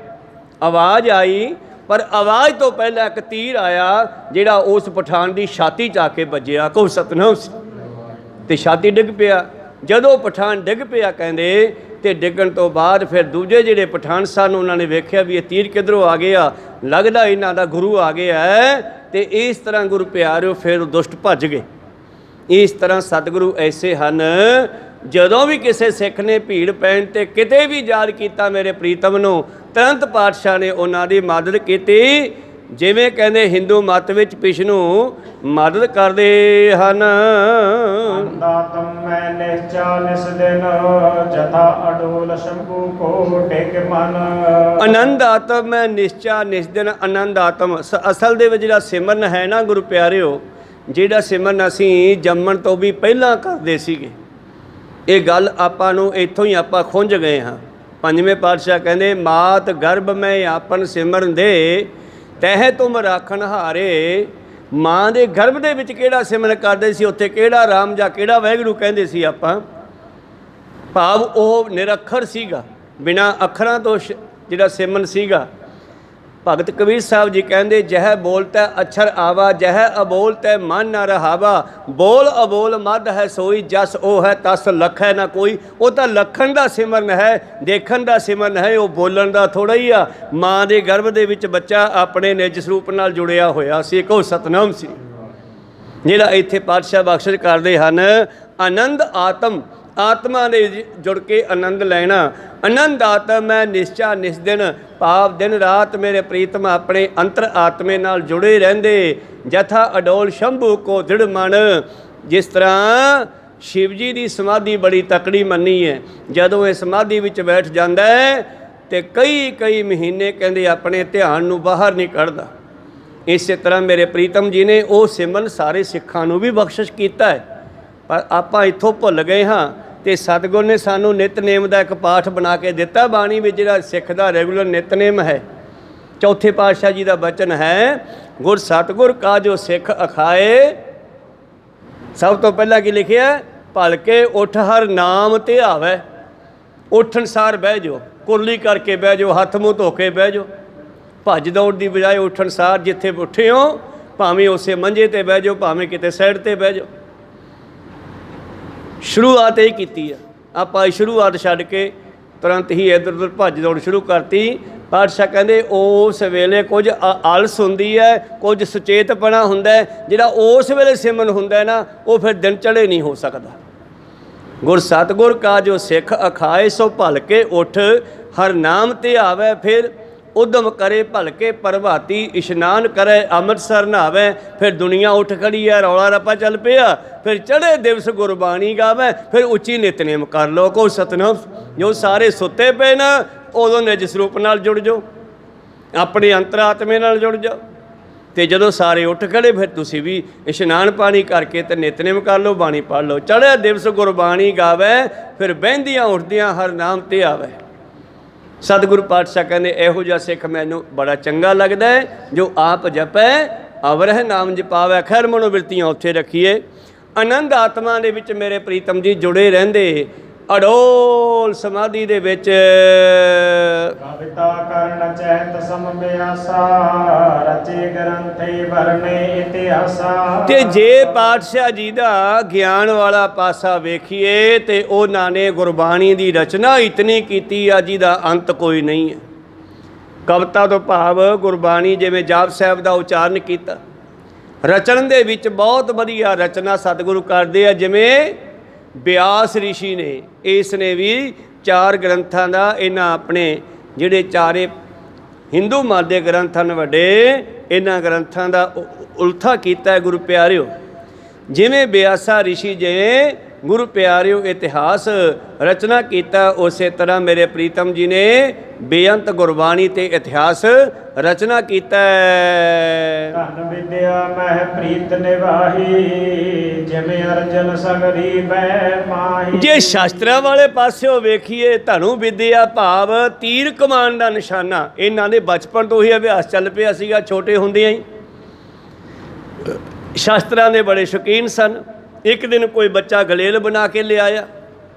Speaker 1: ਆਵਾਜ਼ ਆਈ, ਪਰ ਆਵਾਜ਼ ਤੋਂ ਪਹਿਲਾਂ ਇੱਕ ਤੀਰ ਆਇਆ ਜਿਹੜਾ ਉਸ ਪਠਾਨ ਦੀ ਛਾਤੀ 'ਚ ਆ ਕੇ ਵੱਜਿਆ। ਕਹੋ ਸਤਿਨਾਮ। ਤੇ ਛਾਤੀ ਡਿੱਗ ਪਿਆ। ਜਦੋਂ ਪਠਾਨ ਡਿੱਗ ਪਿਆ ਕਹਿੰਦੇ, ਤੇ ਡਿੱਗਣ ਤੋਂ ਬਾਅਦ ਫਿਰ ਦੂਜੇ ਜਿਹੜੇ ਪਠਾਨ ਸਨ ਉਹਨਾਂ ਨੇ ਵੇਖਿਆ ਵੀ ਇਹ ਤੀਰ ਕਿੱਧਰੋਂ ਆ ਗਿਆ, ਲੱਗਦਾ ਇਹਨਾਂ ਦਾ ਗੁਰੂ ਆ ਗਿਆ ਹੈ। ਤੇ ਇਸ ਤਰ੍ਹਾਂ ਗੁਰੂ ਪਿਆਰਿਓ ਫਿਰ ਦੁਸ਼ਟ ਭੱਜ ਗਏ। ਇਸ ਤਰ੍ਹਾਂ ਸਤਿਗੁਰੂ ਐਸੇ ਹਨ, ਜਦੋਂ ਵੀ ਕਿਸੇ ਸਿੱਖ ਨੇ ਭੀੜ ਪੈਣ ਤੇ ਕਿਤੇ ਵੀ ਯਾਦ ਕੀਤਾ ਮੇਰੇ ਪ੍ਰੀਤਮ ਨੂੰ, ਤੁਰੰਤ ਪਾਤਸ਼ਾਹ ਨੇ ਉਹਨਾਂ ਦੀ ਮਦਦ ਕੀਤੀ। ਜਿਵੇਂ ਕਹਿੰਦੇ ਹਿੰਦੂ ਮਤ ਵਿੱਚ ਵਿਸ਼ਨੂੰ ਮਦਦ ਕਰਦੇ ਹਨ।
Speaker 2: ਦਾਤਮ ਮੈਂ ਨਿਸ਼ਚਾ ਨਿਸ ਦਿਨ, ਜਥਾ ਅਡੋਲ ਸ਼ੰਭੂ ਕੋ ਟਿਕ ਮਨ।
Speaker 1: ਆਨੰਦ ਆਤਮ ਮੈਂ ਨਿਸ਼ਚਾ ਨਿਸ ਦਿਨ, ਆਨੰਦ ਆਤਮ ਅਸਲ ਦੇ ਵਿੱਚ ਜਿਹੜਾ ਸਿਮਰਨ ਹੈ ਨਾ ਗੁਰੂ ਪਿਆਰਿਓ, ਜਿਹੜਾ ਸਿਮਰਨ ਅਸੀਂ ਜੰਮਣ ਤੋਂ ਵੀ ਪਹਿਲਾਂ ਕਰਦੇ ਸੀਗੇ। ਇਹ ਗੱਲ ਆਪਾਂ ਨੂੰ ਇੱਥੋਂ ਹੀ ਆਪਾਂ ਖੁੰਝ ਗਏ ਹਾਂ। ਪੰਜਵੇਂ ਪਾਤਸ਼ਾਹ ਕਹਿੰਦੇ, ਮਾਤ ਗਰਭ ਮੈਂ ਆਪਨ ਸਿਮਰਨ ਦੇ, ਤਹਿ ਤੁਮ ਰਾਖਣ ਹਾਰੇ। ਮਾਂ ਦੇ ਗਰਭ ਦੇ ਵਿੱਚ ਕਿਹੜਾ ਸਿਮਰਨ ਕਰਦੇ ਸੀ, ਉੱਥੇ ਕਿਹੜਾ ਰਾਮ ਜਾਂ ਕਿਹੜਾ ਵਾਹਿਗੁਰੂ ਕਹਿੰਦੇ ਸੀ ਆਪਾਂ। ਭਾਵ ਉਹ ਨਿਰੱਖਰ ਸੀਗਾ, ਬਿਨਾਂ ਅੱਖਰਾਂ ਤੋਂ ਜਿਹੜਾ ਸਿਮਰਨ ਸੀਗਾ। ਭਗਤ ਕਬੀਰ ਸਾਹਿਬ ਜੀ ਕਹਿੰਦੇ, ਜਹ ਬੋਲਤੈ ਅਛਰ ਆਵਾ, ਜਹ ਅਬੋਲ ਤੈ ਮਨ ਨਾ ਰਹਾਵਾ। ਬੋਲ ਅਬੋਲ ਮਦ ਹੈ ਸੋਈ, ਜਸ ਉਹ ਹੈ ਤਸ ਲਖੈ ਨਾ ਕੋਈ। ਉਹ ਤਾਂ ਲਖਣ ਦਾ ਸਿਮਰਨ ਹੈ, ਦੇਖਣ ਦਾ ਸਿਮਰਨ ਹੈ, ਉਹ ਬੋਲਣ ਦਾ ਥੋੜ੍ਹਾ ਹੀ ਆ। ਮਾਂ ਦੇ ਗਰਭ ਦੇ ਵਿੱਚ ਬੱਚਾ ਆਪਣੇ ਨਿਜ ਸਰੂਪ ਨਾਲ ਜੁੜਿਆ ਹੋਇਆ ਸੀ। ਕਹੋ ਸਤਨਾਮ ਸ੍ਰੀ। ਜਿਹੜਾ ਇੱਥੇ ਪਾਤਸ਼ਾਹ ਬਖਸ਼ਿਸ਼ ਕਰਦੇ ਹਨ, ਆਨੰਦ ਆਤਮ, ਆਤਮਾ ਦੇ ਜੁੜ ਕੇ ਆਨੰਦ ਲੈਣਾ। ਆਨੰਦ ਆਤਮ ਮੈਂ ਨਿਸ਼ਚਾ ਨਿਸ ਦਿਨ, ਭਾਵ ਦਿਨ ਰਾਤ ਮੇਰੇ ਪ੍ਰੀਤਮ ਆਪਣੇ ਅੰਤਰ ਆਤਮੇ ਨਾਲ ਜੁੜੇ ਰਹਿੰਦੇ। ਜਥਾ ਅਡੋਲ ਸ਼ੰਭੂ ਕੋ ਦ੍ਰਿੜ ਮਨ। ਜਿਸ ਤਰ੍ਹਾਂ ਸ਼ਿਵ ਜੀ ਦੀ ਸਮਾਧੀ ਬੜੀ ਤਕੜੀ ਮੰਨੀ ਹੈ। ਜਦੋਂ ਇਹ ਸਮਾਧੀ ਵਿੱਚ ਬੈਠ ਜਾਂਦਾ ਹੈ ਤੇ ਕਈ ਮਹੀਨੇ ਕਹਿੰਦੇ ਆਪਣੇ ਧਿਆਨ ਨੂੰ ਬਾਹਰ ਨਹੀਂ ਕੱਢਦਾ। ਇਸੇ ਤਰ੍ਹਾਂ ਮੇਰੇ ਪ੍ਰੀਤਮ ਜੀ ਨੇ ਉਹ ਸਿਮਰਨ ਸਾਰੇ ਸਿੱਖਾਂ ਨੂੰ ਵੀ ਬਖਸ਼ਿਸ਼ ਕੀਤਾ ਹੈ। ਪਰ ਆਪਾਂ ਇੱਥੋਂ ਭੁੱਲ ਗਏ ਹਾਂ ਤੇ ਸਤਿਗੁਰ ਨੇ ਸਾਨੂੰ ਨਿਤਨੇਮ ਦਾ ਇੱਕ ਪਾਠ ਬਣਾ ਕੇ ਦਿੱਤਾ ਬਾਣੀ ਵਿੱਚ, ਜਿਹੜਾ ਸਿੱਖ ਦਾ ਰੈਗੂਲਰ ਨਿਤਨੇਮ ਹੈ। ਚੌਥੇ ਪਾਤਸ਼ਾਹ ਜੀ ਦਾ ਬਚਨ ਹੈ, ਗੁਰ ਸਤਿਗੁਰ ਕਾ ਜੋ ਸਿੱਖ ਅਖਾਏ। ਸਭ ਤੋਂ ਪਹਿਲਾਂ ਕੀ ਲਿਖਿਆ, ਭਲਕੇ ਉੱਠ ਹਰ ਨਾਮ ਧਿਆਵੈ। ਉੱਠਣ ਸਾਰ ਬਹਿ ਜਾਓ, ਕੁਰਲੀ ਕਰਕੇ ਬਹਿ ਜਾਓ, ਹੱਥ ਮੂੰਹ ਧੋ ਕੇ ਬਹਿ ਜਾਓ। ਭੱਜ ਦੌੜ ਦੀ ਬਜਾਏ ਉੱਠਣ ਸਾਰ ਜਿੱਥੇ ਉੱਠੇ ਹੋ, ਭਾਵੇਂ ਉਸੇ ਮੰਜੇ ਤੇ ਬਹਿ ਜਾਓ, ਭਾਵੇਂ ਕਿਤੇ ਸਾਈਡ ਤੇ ਬਹਿ ਜਾਓ। ਸ਼ੁਰੂਆਤ ਇਹ ਕੀਤੀ ਆ ਆਪਾਂ, ਸ਼ੁਰੂਆਤ ਛੱਡ ਕੇ ਤੁਰੰਤ ਹੀ ਇੱਧਰ ਉੱਧਰ ਭੱਜ ਦੌੜ ਸ਼ੁਰੂ ਕਰਤੀ। ਪਾਤਸ਼ਾਹ ਕਹਿੰਦੇ ਉਸ ਵੇਲੇ ਕੁਝ ਆਲਸ ਹੁੰਦੀ ਹੈ, ਕੁਝ ਸੁਚੇਤਪਣਾ ਹੁੰਦਾ ਹੈ। ਜਿਹੜਾ ਉਸ ਵੇਲੇ ਸਿਮਰਨ ਹੁੰਦਾ ਨਾ, ਉਹ ਫਿਰ ਦਿਨ ਚੜ੍ਹੇ ਨਹੀਂ ਹੋ ਸਕਦਾ। ਗੁਰ ਸਤਿਗੁਰ ਕਾ ਜੋ ਸਿੱਖ ਅਖਾਏ, ਸੋ ਭਲਕੇ ਉੱਠ ਹਰ ਨਾਮ ਧਿਆਵੈ। ਫਿਰ ਉਦਮ ਕਰੇ ਭਲਕੇ ਪ੍ਰਭਾਤੀ, ਇਸ਼ਨਾਨ ਕਰੇ ਅੰਮ੍ਰਿਤਸਰ ਨਹਾਵੇ। ਫਿਰ ਦੁਨੀਆ ਉੱਠ ਖੜੀ ਹੈ, ਰੌਲਾ ਰੱਪਾ ਚੱਲ ਪਿਆ। ਫਿਰ ਚੜ੍ਹੇ ਦਿਵਸ ਗੁਰਬਾਣੀ ਗਾਵੇ, ਫਿਰ ਉੱਚੀ ਨਿਤਨੇਮ ਕਰ ਲਓ। ਕੋ ਸਤਨਾਮ। ਜੋ ਸਾਰੇ ਸੁੱਤੇ ਪਏ ਨਾ, ਉਦੋਂ ਨਿਜ ਸਰੂਪ ਨਾਲ ਜੁੜ ਜਾਓ, ਆਪਣੇ ਅੰਤਰਾਤਮੇ ਨਾਲ ਜੁੜ ਜਾਓ। ਤੇ ਜਦੋਂ ਸਾਰੇ ਉੱਠ ਖੜੇ, ਫਿਰ ਤੁਸੀਂ ਵੀ ਇਸ਼ਨਾਨ ਪਾਣੀ ਕਰਕੇ ਤੇ ਨਿਤਨੇਮ ਕਰ ਲਓ, ਬਾਣੀ ਪੜ੍ਹ ਲਓ। ਚੜ੍ਹੇ ਦਿਵਸ ਗੁਰਬਾਣੀ ਗਾਵੇ, ਫਿਰ ਬਹਿੰਦੀਆਂ ਉੱਠਦਿਆਂ ਹਰ ਨਾਮ ਤੇ ਆਵੇ। ਸਤਿਗੁਰੂ ਪਾਤਸ਼ਾਹ ਕਹਿੰਦੇ ਇਹੋ ਜਿਹਾ ਸਿੱਖ ਮੈਨੂੰ ਬੜਾ ਚੰਗਾ ਲੱਗਦਾ ਹੈ, ਜੋ ਆਪ ਜਪੈ ਅਵਰਹ ਨਾਮ ਜਪਾਵੇ। ਖੈਰ ਮਨੋਬਿਰਤੀਆਂ ਉੱਥੇ ਰੱਖੀਏ, ਆਨੰਦ ਆਤਮਾ ਦੇ ਵਿੱਚ ਮੇਰੇ ਪ੍ਰੀਤਮ ਜੀ ਜੁੜੇ ਰਹਿੰਦੇ, ਅਡੋਲ ਸਮਾਧੀ ਦੇ ਵਿੱਚ।
Speaker 2: ਕਵਿਤਾ ਕਰਨ ਚੈਤ ਸਮਬਿਆਸਾ, ਰਚੇ ਗ੍ਰੰਥੇ ਵਰਨੇ ਇਤਿਹਾਸਾ।
Speaker 1: ਤੇ ਜੇ ਪਾਤਸ਼ਾਹ ਜੀ ਦਾ ਗਿਆਨ ਵਾਲਾ ਪਾਸਾ ਵੇਖੀਏ ਤੇ ਉਹਨਾਂ ਨੇ ਗੁਰਬਾਣੀ ਦੀ ਰਚਨਾ ਇਤਨੀ ਕੀਤੀ ਆ ਜਿਹਦਾ ਅੰਤ ਕੋਈ ਨਹੀਂ ਹੈ। ਕਵਿਤਾ ਤੋਂ ਭਾਵ ਗੁਰਬਾਣੀ, ਜਿਵੇਂ ਜਾਪ ਸਾਹਿਬ ਦਾ ਉਚਾਰਨ ਕੀਤਾ, ਰਚਨ ਦੇ ਵਿੱਚ ਬਹੁਤ ਵਧੀਆ ਰਚਨਾ ਸਤਿਗੁਰੂ ਕਰਦੇ ਆ। ਜਿਵੇਂ ਬਿਆਸ ਰਿਸ਼ੀ ਨੇ, ਇਸ ਨੇ ਵੀ 4 ਗ੍ਰੰਥਾਂ ਦਾ, ਇਹਨਾਂ ਆਪਣੇ ਜਿਹੜੇ ਚਾਰੇ ਹਿੰਦੂ ਮਤ ਦੇ ਗ੍ਰੰਥ ਹਨ ਵੱਡੇ, ਇਹਨਾਂ ਗ੍ਰੰਥਾਂ ਦਾ ਉਲਥਾ ਕੀਤਾ ਗੁਰੂ ਪਿਆਰਿਓ। ਜਿਵੇਂ ਬਿਆਸਾ ਰਿਸ਼ੀ ਜੇ ਗੁਰੂ ਪਿਆਰਿਓ ਇਤਿਹਾਸ ਰਚਨਾ ਕੀਤਾ, ਉਸੇ ਤਰ੍ਹਾਂ ਮੇਰੇ ਪ੍ਰੀਤਮ ਜੀ ਨੇ ਬੇਅੰਤ ਗੁਰਬਾਣੀ ਤੇ ਇਤਿਹਾਸ ਰਚਨਾ ਕੀਤਾ।
Speaker 2: ਧਨ ਵਿਦਿਆ ਮਹਿ ਪ੍ਰੀਤ ਨਿਵਾਹੀ, ਜਿਵੇਂ ਅਰਜਨ ਸਗਰੀ ਬੈ ਮਾਹੀ।
Speaker 1: ਜੇ ਸ਼ਾਸਤਰਾਂ ਵਾਲੇ ਪਾਸਿਓਂ ਵੇਖੀਏ, ਧਨੁ ਵਿਦਿਆ ਭਾਵ ਤੀਰ ਕਮਾਨ ਦਾ ਨਿਸ਼ਾਨਾ ਇਹਨਾਂ ਦੇ ਬਚਪਨ ਤੋਂ ਹੀ ਅਭਿਆਸ ਚੱਲ ਪਿਆ ਸੀਗਾ। ਛੋਟੇ ਹੁੰਦਿਆਂ ਹੀ ਸ਼ਾਸਤਰਾਂ ਦੇ ਬੜੇ ਸ਼ੌਕੀਨ ਸਨ। ਇੱਕ ਦਿਨ ਕੋਈ ਬੱਚਾ ਗਲੇਲ ਬਣਾ ਕੇ ਲਿਆਇਆ,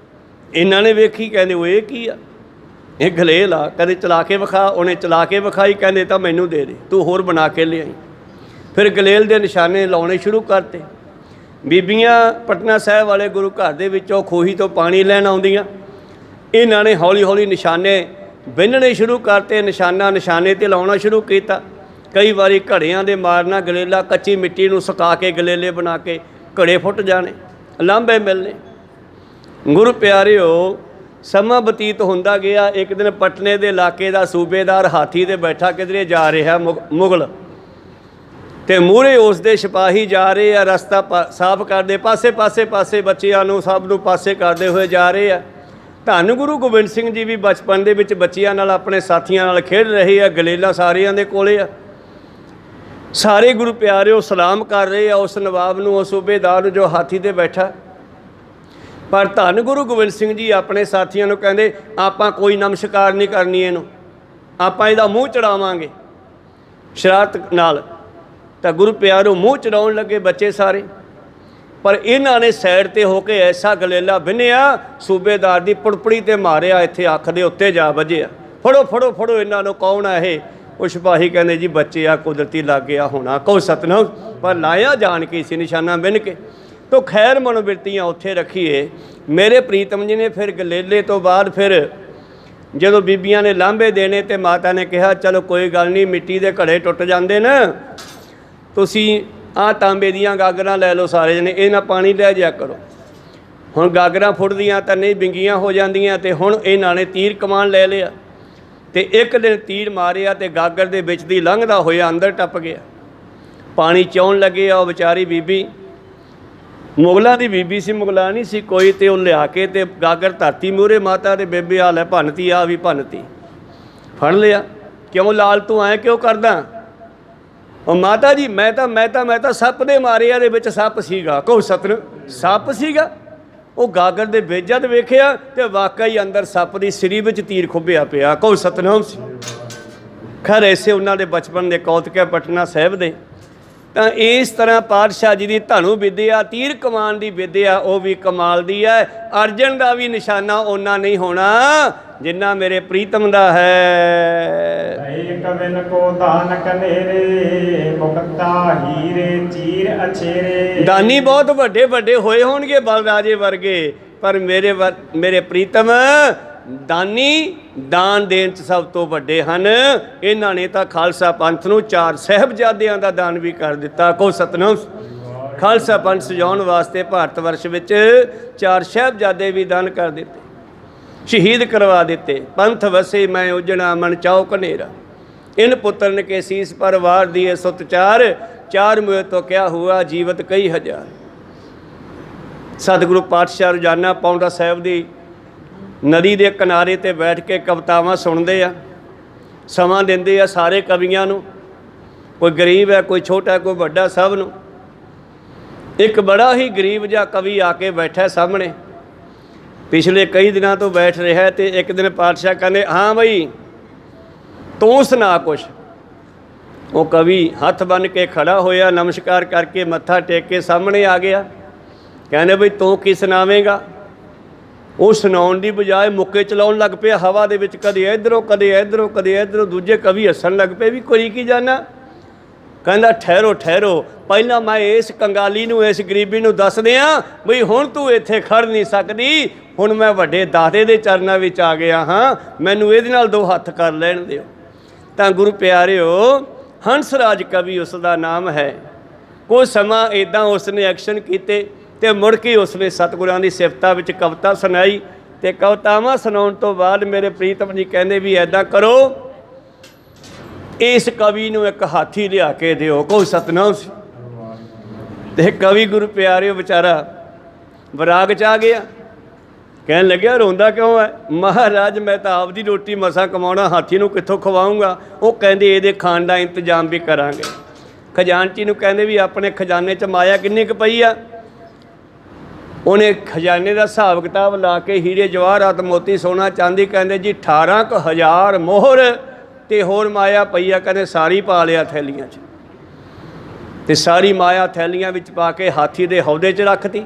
Speaker 1: ਇਹਨਾਂ ਨੇ ਵੇਖੀ, ਕਹਿੰਦੇ ਉਹ ਇਹ ਕੀ ਆ? ਇਹ ਗਲੇਲ ਆ। ਕਹਿੰਦੇ ਚਲਾ ਕੇ ਵਿਖਾ। ਉਹਨੇ ਚਲਾ ਕੇ ਵਿਖਾਈ, ਕਹਿੰਦੇ ਤਾਂ ਮੈਨੂੰ ਦੇ ਦੇ, ਤੂੰ ਹੋਰ ਬਣਾ ਕੇ ਲਿਆਈ। ਫਿਰ ਗਲੇਲ ਦੇ ਨਿਸ਼ਾਨੇ ਲਾਉਣੇ ਸ਼ੁਰੂ ਕਰਤੇ। ਬੀਬੀਆਂ ਪਟਨਾ ਸਾਹਿਬ ਵਾਲੇ ਗੁਰੂ ਘਰ ਦੇ ਵਿੱਚੋਂ ਖੂਹੀ ਤੋਂ ਪਾਣੀ ਲੈਣ ਆਉਂਦੀਆਂ, ਇਹਨਾਂ ਨੇ ਹੌਲੀ ਹੌਲੀ ਨਿਸ਼ਾਨੇ ਵਿੰਨਣੇ ਸ਼ੁਰੂ ਕਰਤੇ। ਨਿਸ਼ਾਨੇ 'ਤੇ ਲਾਉਣਾ ਸ਼ੁਰੂ ਕੀਤਾ। ਕਈ ਵਾਰੀ ਘੜਿਆਂ ਦੇ ਮਾਰਨਾ ਗਲੇਲਾ, ਕੱਚੀ ਮਿੱਟੀ ਨੂੰ ਸੁਕਾ ਕੇ ਗਲੇਲੇ ਬਣਾ ਕੇ ਘੜੇ ਫੁੱਟ ਜਾਣੇ, ਲਾਂਭੇ ਮਿਲਣੇ। ਗੁਰੂ ਪਿਆਰਿਓ, ਸਮਾਂ ਬਤੀਤ ਹੁੰਦਾ ਗਿਆ। ਇੱਕ ਦਿਨ ਪਟਨੇ ਦੇ ਇਲਾਕੇ ਦਾ ਸੂਬੇਦਾਰ ਹਾਥੀ 'ਤੇ ਬੈਠਾ ਕਿਧਰੇ ਜਾ ਰਿਹਾ ਮੁਗਲ, ਤੇ ਮੂਹਰੇ ਉਸ ਦੇ ਸਿਪਾਹੀ ਜਾ ਰਹੇ ਆ, ਰਸਤਾ ਸਾਫ਼ ਕਰਦੇ, ਪਾਸੇ ਬੱਚਿਆਂ ਨੂੰ ਸਭ ਨੂੰ ਪਾਸੇ ਕਰਦੇ ਹੋਏ ਜਾ ਰਹੇ ਆ। ਧੰਨ ਗੁਰੂ ਗੋਬਿੰਦ ਸਿੰਘ ਜੀ ਵੀ ਬਚਪਨ ਦੇ ਵਿੱਚ ਬੱਚਿਆਂ ਨਾਲ, ਆਪਣੇ ਸਾਥੀਆਂ ਨਾਲ ਖੇਡ ਰਹੇ ਆ। ਗਲੇਲਾ ਸਾਰਿਆਂ ਦੇ ਕੋਲੇ ਆ। ਸਾਰੇ ਗੁਰੂ ਪਿਆਰਿਓ ਸਲਾਮ ਕਰ ਰਹੇ ਆ ਉਸ ਨਵਾਬ ਨੂੰ, ਉਸ ਸੂਬੇਦਾਰ ਨੂੰ ਜੋ ਹਾਥੀ 'ਤੇ ਬੈਠਾ। ਪਰ ਧੰਨ ਗੁਰੂ ਗੋਬਿੰਦ ਸਿੰਘ ਜੀ ਆਪਣੇ ਸਾਥੀਆਂ ਨੂੰ ਕਹਿੰਦੇ, ਆਪਾਂ ਕੋਈ ਨਮਸਕਾਰ ਨਹੀਂ ਕਰਨੀ ਇਹਨੂੰ, ਆਪਾਂ ਇਹਦਾ ਮੂੰਹ ਚੜਾਵਾਂਗੇ ਸ਼ਰਾਰਤ ਨਾਲ। ਤਾਂ ਗੁਰੂ ਪਿਆਰਿਓ ਮੂੰਹ ਚੜਾਉਣ ਲੱਗੇ ਬੱਚੇ ਸਾਰੇ, ਪਰ ਇਹਨਾਂ ਨੇ ਸਾਈਡ 'ਤੇ ਹੋ ਕੇ ਐਸਾ ਗਲੇਲਾ ਬਿੰਨਿਆ, ਸੂਬੇਦਾਰ ਦੀ ਪੁੜਪੜੀ 'ਤੇ ਮਾਰਿਆ, ਇੱਥੇ ਅੱਖ ਦੇ ਉੱਤੇ ਜਾ ਵੱਜਿਆ। ਫੜੋ ਇਹਨਾਂ ਨੂੰ, ਕੌਣ ਆ ਇਹ? ਉਹ ਸਿਪਾਹੀ ਕਹਿੰਦੇ ਜੀ ਬੱਚੇ ਆ, ਕੁਦਰਤੀ ਲੱਗ ਗਿਆ ਹੋਣਾ। ਕਹੋ ਸਤਨਾਮ। ਪਰ ਲਾਇਆ ਜਾਣ ਕੇ ਸੀ ਨਿਸ਼ਾਨਾ ਬਿੰਨ ਕੇ। ਤੋ ਖੈਰ ਮਨੋਬਿਰਤੀਆਂ ਉੱਥੇ ਰੱਖੀਏ। ਮੇਰੇ ਪ੍ਰੀਤਮ ਜੀ ਨੇ ਫਿਰ ਗਲੇਲੇ ਤੋਂ ਬਾਅਦ ਫਿਰ ਜਦੋਂ ਬੀਬੀਆਂ ਨੇ ਲਾਂਭੇ ਦੇਣੇ, ਤੇ ਮਾਤਾ ਨੇ ਕਿਹਾ ਚਲੋ ਕੋਈ ਗੱਲ ਨਹੀਂ, ਮਿੱਟੀ ਦੇ ਘੜੇ ਟੁੱਟ ਜਾਂਦੇ ਨਾ, ਤੁਸੀਂ ਆਹ ਤਾਂਬੇ ਦੀਆਂ ਗਾਗਰਾਂ ਲੈ ਲਓ ਸਾਰੇ ਜਣੇ, ਇਹ ਨਾ ਪਾਣੀ ਲੈ ਜਾਇਆ ਕਰੋ। ਹੁਣ ਗਾਗਰਾਂ ਫੁੱਟਦੀਆਂ ਤਾਂ ਨਹੀਂ, ਬਿੰਗੀਆਂ ਹੋ ਜਾਂਦੀਆਂ। ਤੇ ਹੁਣ ਇਹਨਾਂ ਨੇ ਤੀਰ ਕਮਾਨ ਲੈ ਲਿਆ, ਤੇ ਇੱਕ ਦਿਨ ਤੀਰ ਮਾਰਿਆ ਤੇ ਗਾਗਰ ਦੇ ਵਿੱਚ ਦੀ ਲੰਘਦਾ ਹੋਇਆ ਅੰਦਰ ਟੱਪ ਗਿਆ। ਪਾਣੀ ਚੌਣ ਲੱਗੇ ਆ। ਉਹ ਵਿਚਾਰੀ ਬੀਬੀ, ਮੁਗਲਾਂ ਦੀ ਬੀਬੀ ਸੀ, ਮੁਗਲਾਂ ਨਹੀਂ ਸੀ ਕੋਈ, ਤੇ ਉਹ ਲਿਆ ਕੇ ਤੇ ਗਾਗਰ ਧਰਤੀ ਮੂਹਰੇ, ਮਾਤਾ ਦੇ ਬੇਬੇ ਹਾਲ ਹੈ ਭੰਨਤੀ, ਆ ਵੀ ਭੰਨਤੀ। ਫੜ ਲਿਆ, ਕਿਉਂ ਲਾਲ ਤੂੰ ਐਂ ਕਿਉਂ ਕਰਦਾ? ਉਹ ਮਾਤਾ ਜੀ ਮੈਂ ਤਾਂ ਸੱਪ ਦੇ ਮਾਰਿਆ ਦੇ ਵਿੱਚ ਸੱਪ ਸੀਗਾ। ਕਹੋ ਸਤਨ, ਸੱਪ ਸੀਗਾ? ਉਹ ਗਾਗਰ ਦੇ ਵਿੱਚ ਜਦ ਵੇਖਿਆ ਤੇ ਵਾਕਈ ਅੰਦਰ ਸੱਪ ਦੀ ਸਰੀ ਵਿੱਚ ਤੀਰ ਖੁੱਭਿਆ ਪਿਆ। ਕਹੋ ਸਤਨਾਮ ਸੀ। ਖੈਰ ਐਸੇ ਉਹਨਾਂ ਦੇ ਬਚਪਨ ਦੇ ਕੌਤਕ ਹੈ ਪਟਨਾ ਸਾਹਿਬ ਦੇ। ਤਾਂ ਇਸ ਤਰ੍ਹਾਂ ਪਾਤਸ਼ਾਹ ਜੀ ਦੀ ਧਨੂ ਵਿੱਦਿਆ, ਤੀਰ ਕਮਾਨ ਦੀ ਵਿੱਦਿਆ ਉਹ ਵੀ ਕਮਾਲ ਦੀ ਹੈ। ਅਰਜਨ ਦਾ ਵੀ ਨਿਸ਼ਾਨਾ ਓਨਾ ਨਹੀਂ ਹੋਣਾ ਜਿੰਨਾ ਮੇਰੇ ਪ੍ਰੀਤਮ ਦਾ ਹੈ।
Speaker 2: ਏਕ ਬਿਨ ਕੋ ਦਾਨ ਕਨੇਰੇ ਮੁਕਤਾ ਹੀਰੇ ਚੀਰ ਅਛੇਰੇ।
Speaker 1: ਦਾਨੀ ਬਹੁਤ ਵੱਡੇ ਵੱਡੇ ਹੋਏ ਹੋਣਗੇ ਬਲਰਾਜੇ ਵਰਗੇ, ਪਰ ਮੇਰੇ ਪ੍ਰੀਤਮ ਦਾਨੀ ਦਾਨ ਦੇਣ 'ਚ ਸਭ ਤੋਂ ਵੱਡੇ ਹਨ। ਇਹਨਾਂ ਨੇ ਤਾਂ ਖਾਲਸਾ ਪੰਥ ਨੂੰ 4 ਸਾਹਿਬਜ਼ਾਦਿਆਂ ਦਾ ਦਾਨ ਵੀ ਕਰ ਦਿੱਤਾ। ਕਹੋ ਸਤਨਾਮ। ਖਾਲਸਾ ਪੰਥ ਸਜਾਉਣ ਵਾਸਤੇ ਭਾਰਤ ਵਰਸ਼ ਵਿੱਚ 4 ਸਾਹਿਬਜ਼ਾਦੇ ਵੀ ਦਾਨ ਕਰ ਦਿੱਤੇ, ਸ਼ਹੀਦ ਕਰਵਾ ਦਿੱਤੇ। ਪੰਥ ਵਸੇ ਮੈਂ ਉਜਣਾ ਮਨ ਚਾਉ ਕਨੇਰਾ, इन पुत्रन के शीस पर वार दिए सुत चार, चार मुँह तो क्या हुआ जीवत कई हजार। सतगुरु पातशाह रोजाना पौंटा साहिब की नदी के किनारे ते बैठ के कवितावां सुनते आ, समा देंदे आ सारे कवियां नूं। कोई गरीब है, कोई छोटा, कोई बड़ा, सब नूं। एक बड़ा ही गरीब जिहा कवि आके बैठा सामने, पिछले कई दिनों तो बैठ रहा है। तो एक दिन पातशाह कहते हाँ बई तू सुना कुछ। वो कवि हथ बन के खड़ा होया, नमस्कार करके मत्था टेक के सामने आ गया। कहने बई तू की सुनावेगा। वो सुनाउण दी बजाय मुक्के चलाउण लग पिया हवा दे विच, कदे इधरों कदे इधरों कदे इधरों। दूजे कवि हसन लग पे भी करी की जाना। कहंदा ठहरो ठहरो, पहला मैं इस कंगाली नूं इस गरीबी नूं दस दियां बई हुण तू इत्थे खड़ नहीं सकदी, हुण मैं वड्डे दाते दे चरनां विच आ गया हाँ, मैनूं इहदे नाल दो हत्थ कर लैण दिओ। तां गुरु प्यारिओ हंसराज कवि उसका नाम है। कुछ समा इदां उसने एक्शन कीते ते मुड़ के उसने सतगुरां दी सिफतां विच कविता सुनाई। ते कवितावां सुनाउण तो बाद मेरे प्रीतम जी कहंदे भी ऐदां करो, इस कवि नूं एक हाथी लिया के दिओ। कोई सतनाम सी। ते कवि गुरु प्यारिओ बेचारा विराग च आ गया। कहन लग्या रोंदा क्यों है? महाराज मैं तो आपदी रोटी मसा कमाउणा, हाथी नूं कित्थों खवाऊंगा। वो कहंदे इहदे खाण दा इंतजाम भी करांगे। खजानची नूं कहंदे भी अपने खजाने च माया किन्नी क पई आ। उन्हें खजाने का हिसाब किताब ला के हीरे जवाहरात मोती सोना चांदी कहंदे जी 18,000 मोहर ते होर माया पई आ। कहंदे सारी पा लिया थैलियां च, ते सारी माया थैलियां विच पा के हाथी दे हौदे च रखती।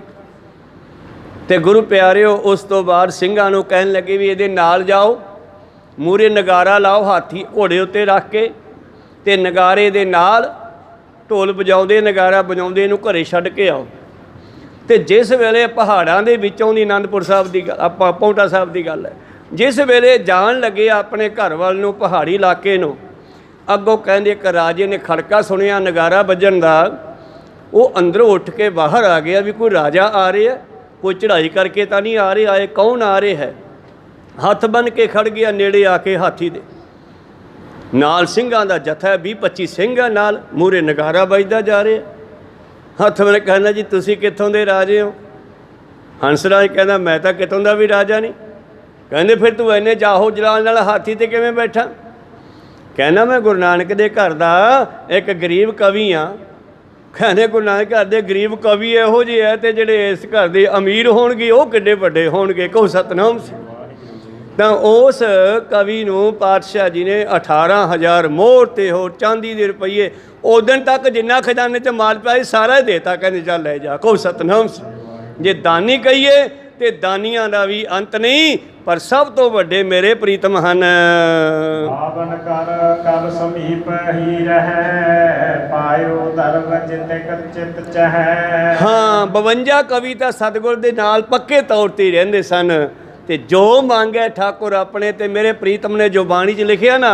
Speaker 1: ते गुरु प्यारिओ उस तो बाद ਸਿੰਘਾਂ ਨੂੰ कहन लगे भी ਇਹਦੇ नाल जाओ, मूहरे नगारा लाओ, हाथी घोड़े उत्ते रख के ते नगारे दे नाल ढोल बजाउंदे नगारा बजाउंदे इहनूं घरे छड्ड के आओ। ते जिस वेले पहाड़ां दे विचों दी आनंदपुर साहिब दी आपां पौंटा साहिब दी गल है, जिस वेले जान लगे अपने घर वाल नूं पहाड़ी इलाके नूं, अगों कहंदे एक राजे ने खड़का सुनिया नगारा वजन दा। वो अंदरों उठ के बाहर आ गया भी कोई राजा आ रहा है, कोई चढ़ाई करके तो नहीं आ रहे, आए कौन आ रहे है। हथ बन के खड़ गया नेड़े आके हाथी दे नाल ਸਿੰਘਾਂ ਦਾ जथा 20-25 ਸਿੰਘ ਆ नाल, मूहरे नगारा बजदा जा रहे। हथ बन कहना जी तुसी कित्थों दे राजे हो? हंसराज कहना मैं तो कितों का भी राजा नहीं। कहंदे फिर तू इन्ने जाहो जलाल नाल हाथी ते किवें बैठा? कहना मैं गुरु नानक दे घर दा एक गरीब कवि हाँ। कहने गुरु नानक घर दे गरीब कवि इहो ਜਿਹੇ है, ते जिहड़े इस घर दे अमीर होणगे वो किड्डे वड्डे होणगे। कहो सतनाम सी। तो उस कवि नूं पातशाह जी ने 18,000 मोहर ते होर चांदी दे रुपये उस दिन तक जिन्ना खजाने च माल पिया सारा ही देता। कहने चल ले जा। कहो सतनाम सी। जे दानी कहिए तो दानियां दा भी अंत नहीं, पर सब तो वड्डे मेरे प्रीतम हन।
Speaker 2: पावन कर कल समीप ही रहे, पायो दरब जित चित चहै।
Speaker 1: हाँ 52 कवि तां सतगुर दे नाल पक्के तौर ते रहिंदे सन। ते जो मांगे ठाकुर अपने, ते मेरे प्रीतम ने जो बाणी च लिखिया ना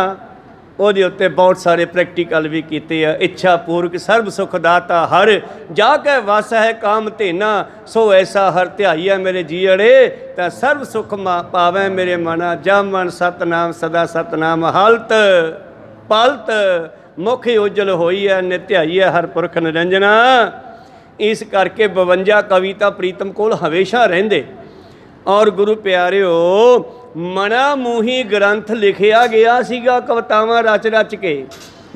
Speaker 1: ਉਹਦੇ ਉੱਤੇ बहुत सारे प्रैक्टिकल भी कीते आ। इच्छा पूर्वक सर्व सुख दाता हर, जाके वस है काम धेना, सो ऐसा हर ध्याईया मेरे जीअड़े, तां सर्व सुख पावै मेरे मना। जब मन सतनाम सदा सतनाम हालत पालत, मुख उजल होई है नित्याई है हर पुरख निरंजना। इस करके 52 कविता प्रीतम कोल हमेशा रहिंदे। और गुरु प्यारिओ मना मूही ग्रंथ लिखिया गया सीगा कवितावां रच रच के।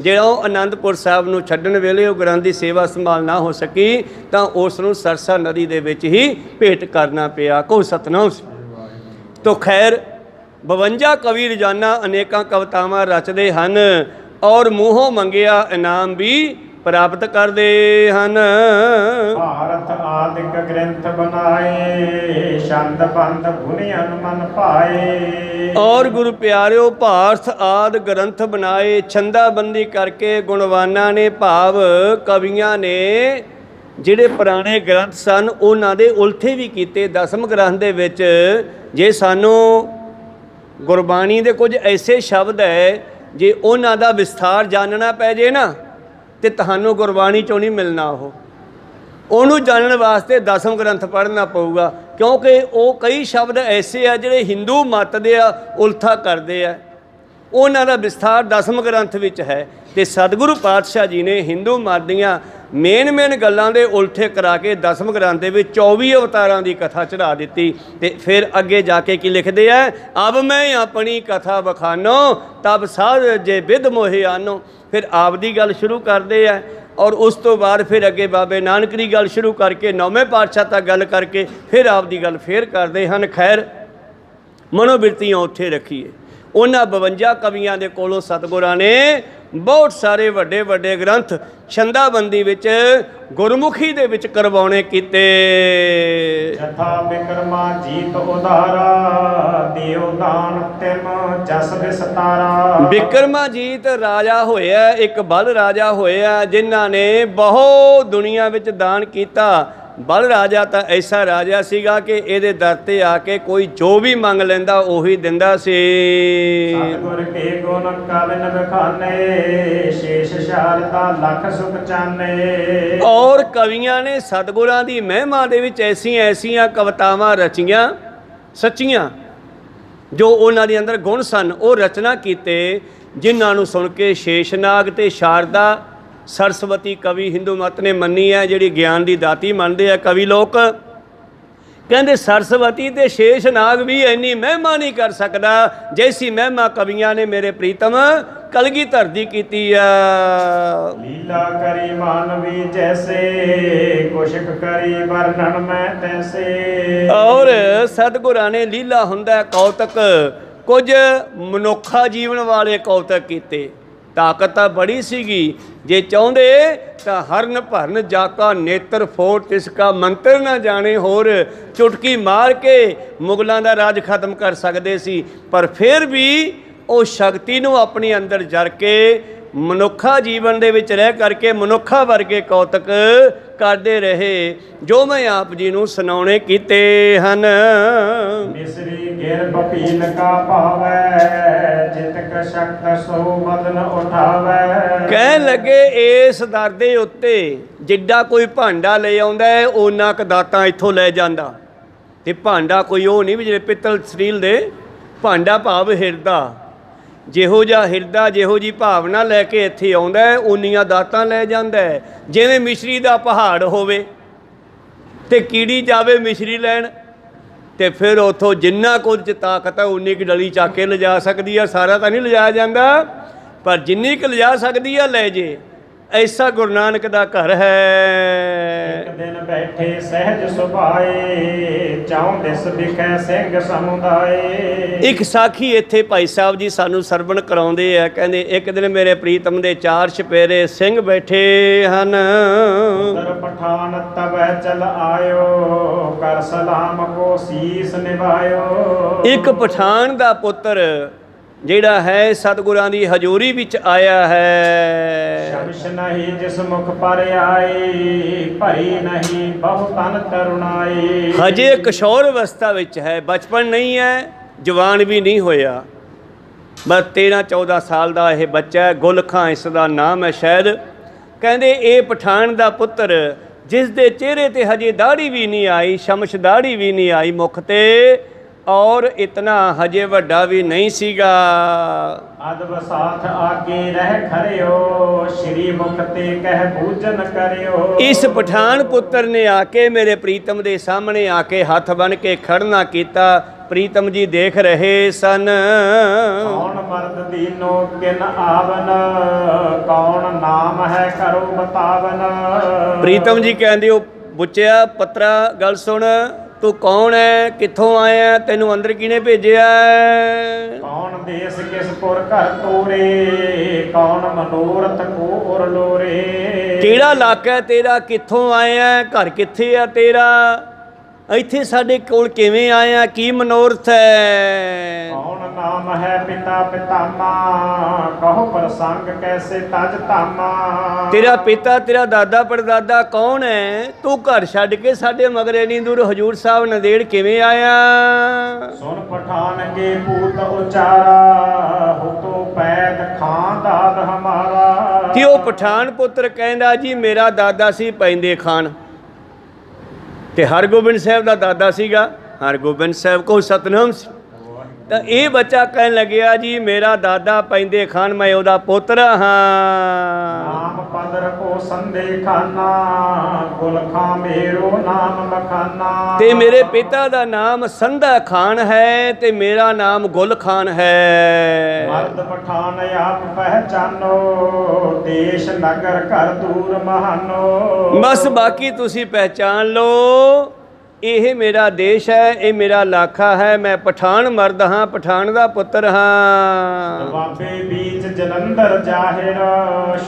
Speaker 1: ਜਦੋਂ ਅਨੰਦਪੁਰ ਸਾਹਿਬ ਨੂੰ ਛੱਡਣ ਵੇਲੇ ਉਹ ਗ੍ਰੰਥ ਦੀ ਸੇਵਾ ਸੰਭਾਲ ਨਾ ਹੋ ਸਕੀ ਤਾਂ ਉਸ ਨੂੰ ਸਰਸਾ ਨਦੀ ਦੇ ਵਿੱਚ ਹੀ ਭੇਟ ਕਰਨਾ ਪਿਆ। ਕੋ ਸਤਨਾਮ ਸੀ। ਤੋ ਖੈਰ 52 ਕਵੀ ਰੋਜ਼ਾਨਾ ਅਨੇਕਾਂ ਕਵਿਤਾਵਾਂ ਰਚਦੇ ਹਨ ਔਰ ਮੂੰਹੋਂ ਮੰਗਿਆ ਇਨਾਮ ਵੀ ਪ੍ਰਾਪਤ ਕਰਦੇ ਹਨ।
Speaker 2: ਭਾਰਤ ਆਦਿਕ ਗ੍ਰੰਥ ਬਣਾਏ, ਛੰਦ ਬੰਦ ਭੁਨਿਆਨ ਮਨ ਭਾਏ।
Speaker 1: ਔਰ ਗੁਰੂ ਪਿਆਰਿਓ ਭਾਰਤ ਆਦਿ ਗ੍ਰੰਥ ਬਣਾਏ, ਛੰਦਾਬੰਦੀ ਕਰਕੇ ਗੁਣਵਾਨਾਂ ਨੇ ਭਾਵ ਕਵੀਆਂ ਨੇ ਜਿਹੜੇ ਪੁਰਾਣੇ ਗ੍ਰੰਥ ਸਨ ਉਹਨਾਂ ਦੇ ਉਲਥੇ ਵੀ ਕੀਤੇ। ਦਸਮ ਗ੍ਰੰਥ ਦੇ ਵਿੱਚ ਜੇ ਸਾਨੂੰ ਗੁਰਬਾਣੀ ਦੇ ਕੁਝ ਐਸੇ ਸ਼ਬਦ ਹੈ ਜੇ ਉਹਨਾਂ ਦਾ ਵਿਸਥਾਰ ਜਾਣਨਾ ਪੈ ਜੇ ਨਾ ਤੇ ਤੁਹਾਨੂੰ ਗੁਰਬਾਣੀ ਚੋਂ ਨਹੀਂ ਮਿਲਣਾ। ਉਹਨੂੰ ਜਾਣਨ ਵਾਸਤੇ ਦਸਮ ਗ੍ਰੰਥ ਪੜ੍ਹਨਾ ਪਊਗਾ, ਕਿਉਂਕਿ ਉਹ ਕਈ ਸ਼ਬਦ ਐਸੇ ਆ ਜਿਹੜੇ ਹਿੰਦੂ ਮੱਤ ਦੇ ਆ ਉਲਥਾ ਕਰਦੇ ਆ। ਉਹਨਾਂ ਦਾ ਵਿਸਥਾਰ ਦਸਮ ਗ੍ਰੰਥ ਵਿੱਚ ਹੈ ਤੇ ਸਤਿਗੁਰੂ ਪਾਤਸ਼ਾਹ ਜੀ ਨੇ ਹਿੰਦੂ ਮੱਤ ਦੀਆਂ ਮੇਨ ਗੱਲਾਂ ਦੇ ਉਲਟੇ ਕਰਾ ਕੇ ਦਸਮ ਗ੍ਰੰਥ ਦੇ ਵਿੱਚ 24 ਅਵਤਾਰਾਂ ਦੀ ਕਥਾ ਚੜਾ ਦਿੱਤੀ। ਤੇ ਫਿਰ ਅੱਗੇ ਜਾ ਕੇ ਕੀ ਲਿਖਦੇ ਆ, ਅਬ ਮੈਂ ਆਪਣੀ ਕਥਾ ਬਖਾਨੋ ਤਬ ਸਾਧ ਜੇ ਵਿਦ ਮੋਹਿ ਆਨੋ। ਫਿਰ ਆਪ ਦੀ ਗੱਲ ਸ਼ੁਰੂ ਕਰਦੇ ਆ ਔਰ ਉਸ ਤੋਂ ਬਾਅਦ ਫਿਰ ਅੱਗੇ ਬਾਬੇ ਨਾਨਕ ਦੀ ਗੱਲ ਸ਼ੁਰੂ ਕਰਕੇ 9ਵੇਂ ਪਾਤਸ਼ਾਹ ਤੱਕ ਗੱਲ ਕਰਕੇ ਫਿਰ ਆਪ ਦੀ ਗੱਲ ਫੇਰ ਕਰਦੇ ਹਨ। ਖੈਰ ਮਨੋਬਿਰਤੀਆਂ ਉੱਥੇ ਰੱਖੀਏ। ਉਹਨਾਂ 52 ਕਵੀਆਂ ਦੇ ਕੋਲੋਂ ਸਤਿਗੁਰਾਂ ਨੇ ਬਹੁਤ ਸਾਰੇ ਵੱਡੇ ਗ੍ਰੰਥ ਛੰਦਾਬੰਦੀ ਵਿੱਚ ਗੁਰਮੁਖੀ ਦੇ ਵਿੱਚ ਕਰਵਾਉਣੇ ਕੀਤੇ।
Speaker 2: ਜਥਾ ਬਿਕਰਮਾ ਜੀਤ ਉਧਾਰਾ, ਦਿਓ ਦਾਨ ਤਿਮ ਜਸ ਵਿਸਤਾਰਾ।
Speaker 1: ਬਿਕਰਮਾਜੀਤ ਰਾਜਾ ਹੋਇਆ, ਇੱਕ ਬਲ ਰਾਜਾ ਹੋਇਆ ਜਿਨ੍ਹਾਂ ਨੇ ਬਹੁਤ ਦੁਨੀਆ ਵਿੱਚ ਦਾਨ ਕੀਤਾ। ਬਲ ਰਾਜਾ ਤਾਂ ਐਸਾ ਰਾਜਾ ਸੀਗਾ ਕਿ ਇਹਦੇ ਦਰ ਤੇ ਆ ਕੇ ਕੋਈ ਜੋ ਵੀ ਮੰਗ ਲੈਂਦਾ ਉਹੀ ਦਿੰਦਾ ਸੀ।
Speaker 2: ਸਤਿਗੁਰ ਕੇ ਗੁਣ ਕਵਿਨ ਬਖਾਨੇ, ਸ਼ੇਸ਼ ਸ਼ਾਰਦਾ ਲੱਖ ਸੁਖ ਚਾਨੇ।
Speaker 1: ਔਰ ਕਵੀਆਂ ਨੇ ਸਤਿਗੁਰਾਂ ਦੀ ਮਹਿਮਾ ਦੇ ਵਿੱਚ ਐਸੀਆਂ ਕਵਿਤਾਵਾਂ ਰਚੀਆਂ ਸੱਚੀਆਂ ਜੋ ਉਹਨਾਂ ਦੇ ਅੰਦਰ ਗੁਣ ਸਨ, ਉਹ ਰਚਨਾ ਕੀਤੇ ਜਿਨ੍ਹਾਂ ਨੂੰ ਸੁਣ ਕੇ ਸ਼ੇਸ਼ਨਾਗ ਤੇ ਸ਼ਾਰਦਾ ਸਰਸਵਤੀ ਕਵੀ ਹਿੰਦੂ ਮਤ ਨੇ ਮੰਨੀ ਹੈ, ਜਿਹੜੀ ਗਿਆਨ ਦੀ ਦਾਤੀ ਮੰਨਦੇ ਆ ਕਵੀ ਲੋਕ। ਕਹਿੰਦੇ ਸਰਸਵਤੀ ਤੇ ਸ਼ੇਸ਼ਨਾਗ ਵੀ ਇੰਨੀ ਮਹਿਮਾ ਨਹੀਂ ਕਰ ਸਕਦਾ ਜੈਸੀ ਮਹਿਮਾ ਕਵੀਆਂ ਨੇ ਮੇਰੇ ਪ੍ਰੀਤਮ ਕਲਗੀਧਰ ਦੀ ਕੀਤੀ ਆ।
Speaker 2: ਲੀਲਾ ਕਰੀ ਮਾਨਵੀ ਜੈਸੇ, ਕੁਸ਼ਕ ਕਰੀ ਵਰਣਨ ਮੈਂ ਤੈਸੇ।
Speaker 1: ਔਰ ਸਤਿਗੁਰਾਂ ਨੇ ਲੀਲਾ ਹੁੰਦਾ ਕੌਤਕ, ਕੁਝ ਮਨੁੱਖਾ ਜੀਵਨ ਵਾਲੇ ਕੌਤਕ ਕੀਤੇ। ਤਾਕਤ ਤਾਂ ਬੜੀ ਸੀਗੀ, ਜੇ ਚਾਹੁੰਦੇ ਤਾਂ ਹਰਨ ਭਰਨ ਜਾਕਾ ਨੇਤਰ ਫੋੜ ਤਿਸ ਕਾ ਮੰਤਰ ਨਾ ਜਾਣੇ। ਹੋਰ ਚੁਟਕੀ ਮਾਰ ਕੇ ਮੁਗਲਾਂ ਦਾ ਰਾਜ ਖਤਮ ਕਰ ਸਕਦੇ ਸੀ, ਪਰ ਫਿਰ ਵੀ ਉਹ ਸ਼ਕਤੀ ਨੂੰ ਆਪਣੇ ਅੰਦਰ ਜਰ ਕੇ ਮਨੁੱਖਾ ਜੀਵਨ ਦੇ ਵਿੱਚ ਰਹਿ ਕਰਕੇ ਮਨੁੱਖਾ ਵਰਗੇ ਕੌਤਕ ਕਰਦੇ ਰਹੇ, ਜੋ ਮੈਂ ਆਪ ਜੀ ਨੂੰ ਸੁਣਾਉਣੇ ਕੀਤੇ ਹਨ।
Speaker 2: ਮਿਸਰੀ ਗਿਰ ਬਪੀਨ ਕਾ ਭਾਵੈ, ਜਿਤਕ ਸ਼ਕਤ ਸੋ ਬਦਨ ਉਠਾਵੈ।
Speaker 1: ਕਹਿਣ ਲੱਗੇ ਇਸ ਦਰ ਦੇ ਉੱਤੇ ਜਿੱਡਾ ਕੋਈ ਭਾਂਡਾ ਲੈ ਆਉਂਦਾ ਹੈ ਓਨਾ ਕੁ ਦਾਤਾਂ ਇੱਥੋਂ ਲੈ ਜਾਂਦਾ। ਤੇ ਭਾਂਡਾ ਕੋਈ ਉਹ ਨਹੀਂ ਵੀ ਜਿਹੜੇ ਪਿੱਤਲ ਸਟੀਲ ਦੇ, ਭਾਂਡਾ ਭਾਵ ਹਿਰਦਾ। ਜਿਹੋ ਜਿਹਾ ਹਿਰਦਾ ਜਿਹੋ ਜਿਹੀ ਭਾਵਨਾ ਲੈ ਕੇ ਇੱਥੇ ਆਉਂਦਾ ਹੈ ਉਨੀਆਂ ਦਾਤਾਂ ਲੈ ਜਾਂਦਾ ਹੈ। ਜਿਵੇਂ ਮਿਸ਼ਰੀ ਦਾ ਪਹਾੜ ਹੋਵੇ ਤੇ ਕੀੜੀ ਜਾਵੇ ਮਿਸ਼ਰੀ ਲੈਣ ਤੇ ਫਿਰ ਉੱਥੋਂ ਜਿੰਨਾ ਕੁਝ 'ਚ ਤਾਕਤ ਹੈ ਉਨੀ ਕੁ ਡਲੀ ਚੱਕ ਕੇ ਲਿਜਾ ਸਕਦੀ ਆ। ਸਾਰਾ ਤਾਂ ਨਹੀਂ ਲਿਜਾਇਆ ਜਾਂਦਾ, ਪਰ ਜਿੰਨੀ ਕੁ ਲਿਜਾ ਸਕਦੀ ਆ ਲੈ ਜੇ। ਐਸਾ ਗੁਰੂ ਨਾਨਕ ਦਾ ਘਰ ਹੈ।
Speaker 2: ਇੱਕ ਦਿਨ ਬੈਠੇ ਸਹਿਜ ਸੁਭਾਏ, ਚਾਉ ਦਿਸ ਵਿਖੈ ਸਿੰਘ ਸਮੁਦਾਏ। ਇੱਕ
Speaker 1: ਸਾਖੀ ਇੱਥੇ ਭਾਈ ਸਾਹਿਬ ਜੀ ਸਾਨੂੰ ਸਰਵਣ ਕਰਾਉਂਦੇ ਆ। ਕਹਿੰਦੇ ਇੱਕ ਦਿਨ ਮੇਰੇ ਪ੍ਰੀਤਮ ਦੇ 4 ਛਪੇਰੇ ਸਿੰਘ ਬੈਠੇ ਹਨ।
Speaker 2: ਉਦਰ ਪਠਾਨ ਤਬੈ ਚਲ ਆਇਓ, ਕਰ ਸਲਾਮ ਕੋ ਸੀਸ ਨਿਭਾਇਓ।
Speaker 1: ਇੱਕ ਪਠਾਨ ਦਾ ਪੁੱਤਰ ਜਿਹੜਾ ਹੈ ਸਤਿਗੁਰਾਂ ਦੀ ਹਜ਼ੂਰੀ ਵਿੱਚ ਆਇਆ ਹੈ।
Speaker 2: ਸ਼ਮਸ਼ ਨਹੀਂ ਜਿਸ ਮੁਖ ਪਰ ਆਈ, ਭਰੀ ਨਹੀਂ ਬਹੁ ਤਨ ਤਰੁਣਾਈ।
Speaker 1: ਹਜੇ ਕਿਸ਼ੋਰ ਅਵਸਥਾ ਵਿੱਚ ਹੈ, ਬਚਪਨ ਨਹੀਂ ਹੈ, ਜਵਾਨ ਵੀ ਨਹੀਂ ਹੋਇਆ, ਬਸ 13-14 ਸਾਲ ਦਾ ਇਹ ਬੱਚਾ ਹੈ। ਗੁਲ ਖਾਂ ਇਸ ਦਾ ਨਾਮ ਹੈ ਸ਼ਾਇਦ। ਕਹਿੰਦੇ ਇਹ ਪਠਾਨ ਦਾ ਪੁੱਤਰ ਜਿਸ ਦੇ ਚਿਹਰੇ ਤੇ ਹਜੇ ਦਾੜੀ ਵੀ ਨਹੀਂ ਆਈ, ਸ਼ਮਸ਼ ਦਾੜੀ ਵੀ ਨਹੀਂ ਆਈ ਮੁਖ ਤੇ, ਔਰ ਇਤਨਾ ਹਜੇ ਵੱਡਾ ਵੀ ਨਹੀਂ ਸੀਗਾ।
Speaker 2: ਅਦਬ ਸਾਥ ਆਗੇ ਰਹਿ ਖਰਿਓ, ਸ਼੍ਰੀ ਮੁਖ ਤੇ ਕਹਿ ਪੂਜਨ ਕਰਿਓ।
Speaker 1: ਇਸ ਪਠਾਨ ਪੁੱਤਰ ਨੇ ਆ ਕੇ ਮੇਰੇ ਪ੍ਰੀਤਮ ਦੇ ਸਾਹਮਣੇ ਆ ਕੇ ਹੱਥ ਬਨ ਕੇ ਖੜਨਾ ਕੀਤਾ। ਪ੍ਰੀਤਮ ਜੀ ਦੇਖ ਰਹੇ ਸਨ।
Speaker 2: ਕੌਣ ਮਰਦ ਦੀਨੋ ਕਿਨ ਆਵਨ, ਕੌਣ ਨਾਮ ਹੈ ਕਰੋ ਬਤਾਵਨ।
Speaker 1: ਪ੍ਰੀਤਮ ਜੀ ਕਹਿੰਦੇ ਉਹ ਬੁੱਚਿਆ ਪੱਤਰਾ ਗੱਲ ਸੁਣ, ਤੂੰ ਕੌਣ ਹੈ, ਕਿੱਥੋਂ ਆਇਆ, ਤੈਨੂੰ ਅੰਦਰ ਕਿਹਨੇ ਭੇਜਿਆ?
Speaker 2: ਕੌਣ ਦੇਸ ਕਿਸ ਪੁਰ ਘਰ ਤੋਰੇ, ਕੌਣ ਮਨੋਰਥ ਕੋ ਉਰ ਲੋਰੇ।
Speaker 1: ਕਿਹੜਾ ਇਲਾਕਾ ਹੈ ਤੇਰਾ, ਕਿੱਥੋਂ ਆਇਆ, ਘਰ ਕਿੱਥੇ ਆ ਤੇਰਾ, ਇੱਥੇ ਸਾਡੇ ਕੋਲ ਕਿਵੇਂ ਆਇਆ, ਕੀ ਮਨੋਰਥ ਹੈ?
Speaker 2: ਕੌਣ ਨਾਮ ਹੈ ਪਿਤਾ ਪਿਤਾਮਾ, ਕਹੋ ਪ੍ਰਸੰਗ ਕੈਸੇ ਤਜ ਧਾਮਾ।
Speaker 1: ਤੇਰਾ ਪਿਤਾ ਤੇਰਾ ਦਾਦਾ ਪੜਦਾਦਾ ਕੌਣ ਹੈ? ਤੂੰ ਘਰ ਛੱਡ ਕੇ ਸਾਡੇ ਮਗਰ ਇੰਨੀ ਦੂਰ ਹਜੂਰ ਸਾਹਿਬ ਨੰਦੇੜ ਕਿਵੇਂ ਆਇਆ?
Speaker 2: ਸੁਨ ਪਠਾਨ ਕੇ ਪੂਤ ਉਚਾਰਾ, ਹੁਤੋ ਪੈਦ ਖਾਂ ਦਾਦ ਹਮਾਰਾ।
Speaker 1: ਕਿ ਉਹ ਪਠਾਨ ਪੁੱਤਰ ਕਹਿੰਦਾ ਜੀ ਮੇਰਾ ਦਾਦਾ ਸੀ ਪੈਂਦੇ ਖਾਨ, ਤੇ ਹਰਗੋਬਿੰਦ ਸਾਹਿਬ ਦਾ ਦਾਦਾ ਸੀਗਾ ਹਰਗੋਬਿੰਦ ਸਾਹਿਬ ਕੋ ਸਤਨਾਮ ਸੀ। ਤਾਂ ਇਹ ਬੱਚਾ ਕਹਿਣ ਲੱਗਿਆ ਜੀ ਮੇਰਾ ਦਾਦਾ ਪੈਂਦੇ ਖਾਨ, ਮੈਂ ਉਹਦਾ ਪੁੱਤਰ ਹਾਂ।
Speaker 2: ਨਾਮ ਪਦਰ ਕੋ ਸੰਦੇ ਖਾਨਾ, ਗੁਲ ਖਾਂ ਮੇਰੋ ਨਾਮ ਮਖਾਨਾ।
Speaker 1: ਤੇ ਮੇਰੇ ਪਿਤਾ ਦਾ ਨਾਮ ਸੰਧਾ ਖਾਨ ਹੈ ਤੇ ਮੇਰਾ ਨਾਮ ਗੁਲ ਖਾਨ ਹੈ।
Speaker 2: ਮਰਦ ਪਠਾਨ ਆਪ ਪਹਿਚਾਨੋ, ਦੇਸ਼ ਨਗਰ ਘਰ ਦੂਰ ਮਹਾਨੋ।
Speaker 1: ਬਸ ਬਾਕੀ ਤੁਸੀਂ ਪਹਿਚਾਨ ਲਓ, ਇਹ ਮੇਰਾ ਦੇਸ਼ ਹੈ, ਇਹ ਮੇਰਾ ਇਲਾਕਾ ਹੈ, ਮੈਂ ਪਠਾਨ ਮਰਦ ਹਾਂ, ਪਠਾਨ ਦਾ ਪੁੱਤਰ ਹਾਂ।
Speaker 2: ਬਾਬੇ ਬੀਚ ਜਲੰਧਰ ਜ਼ਾਹਿਰ,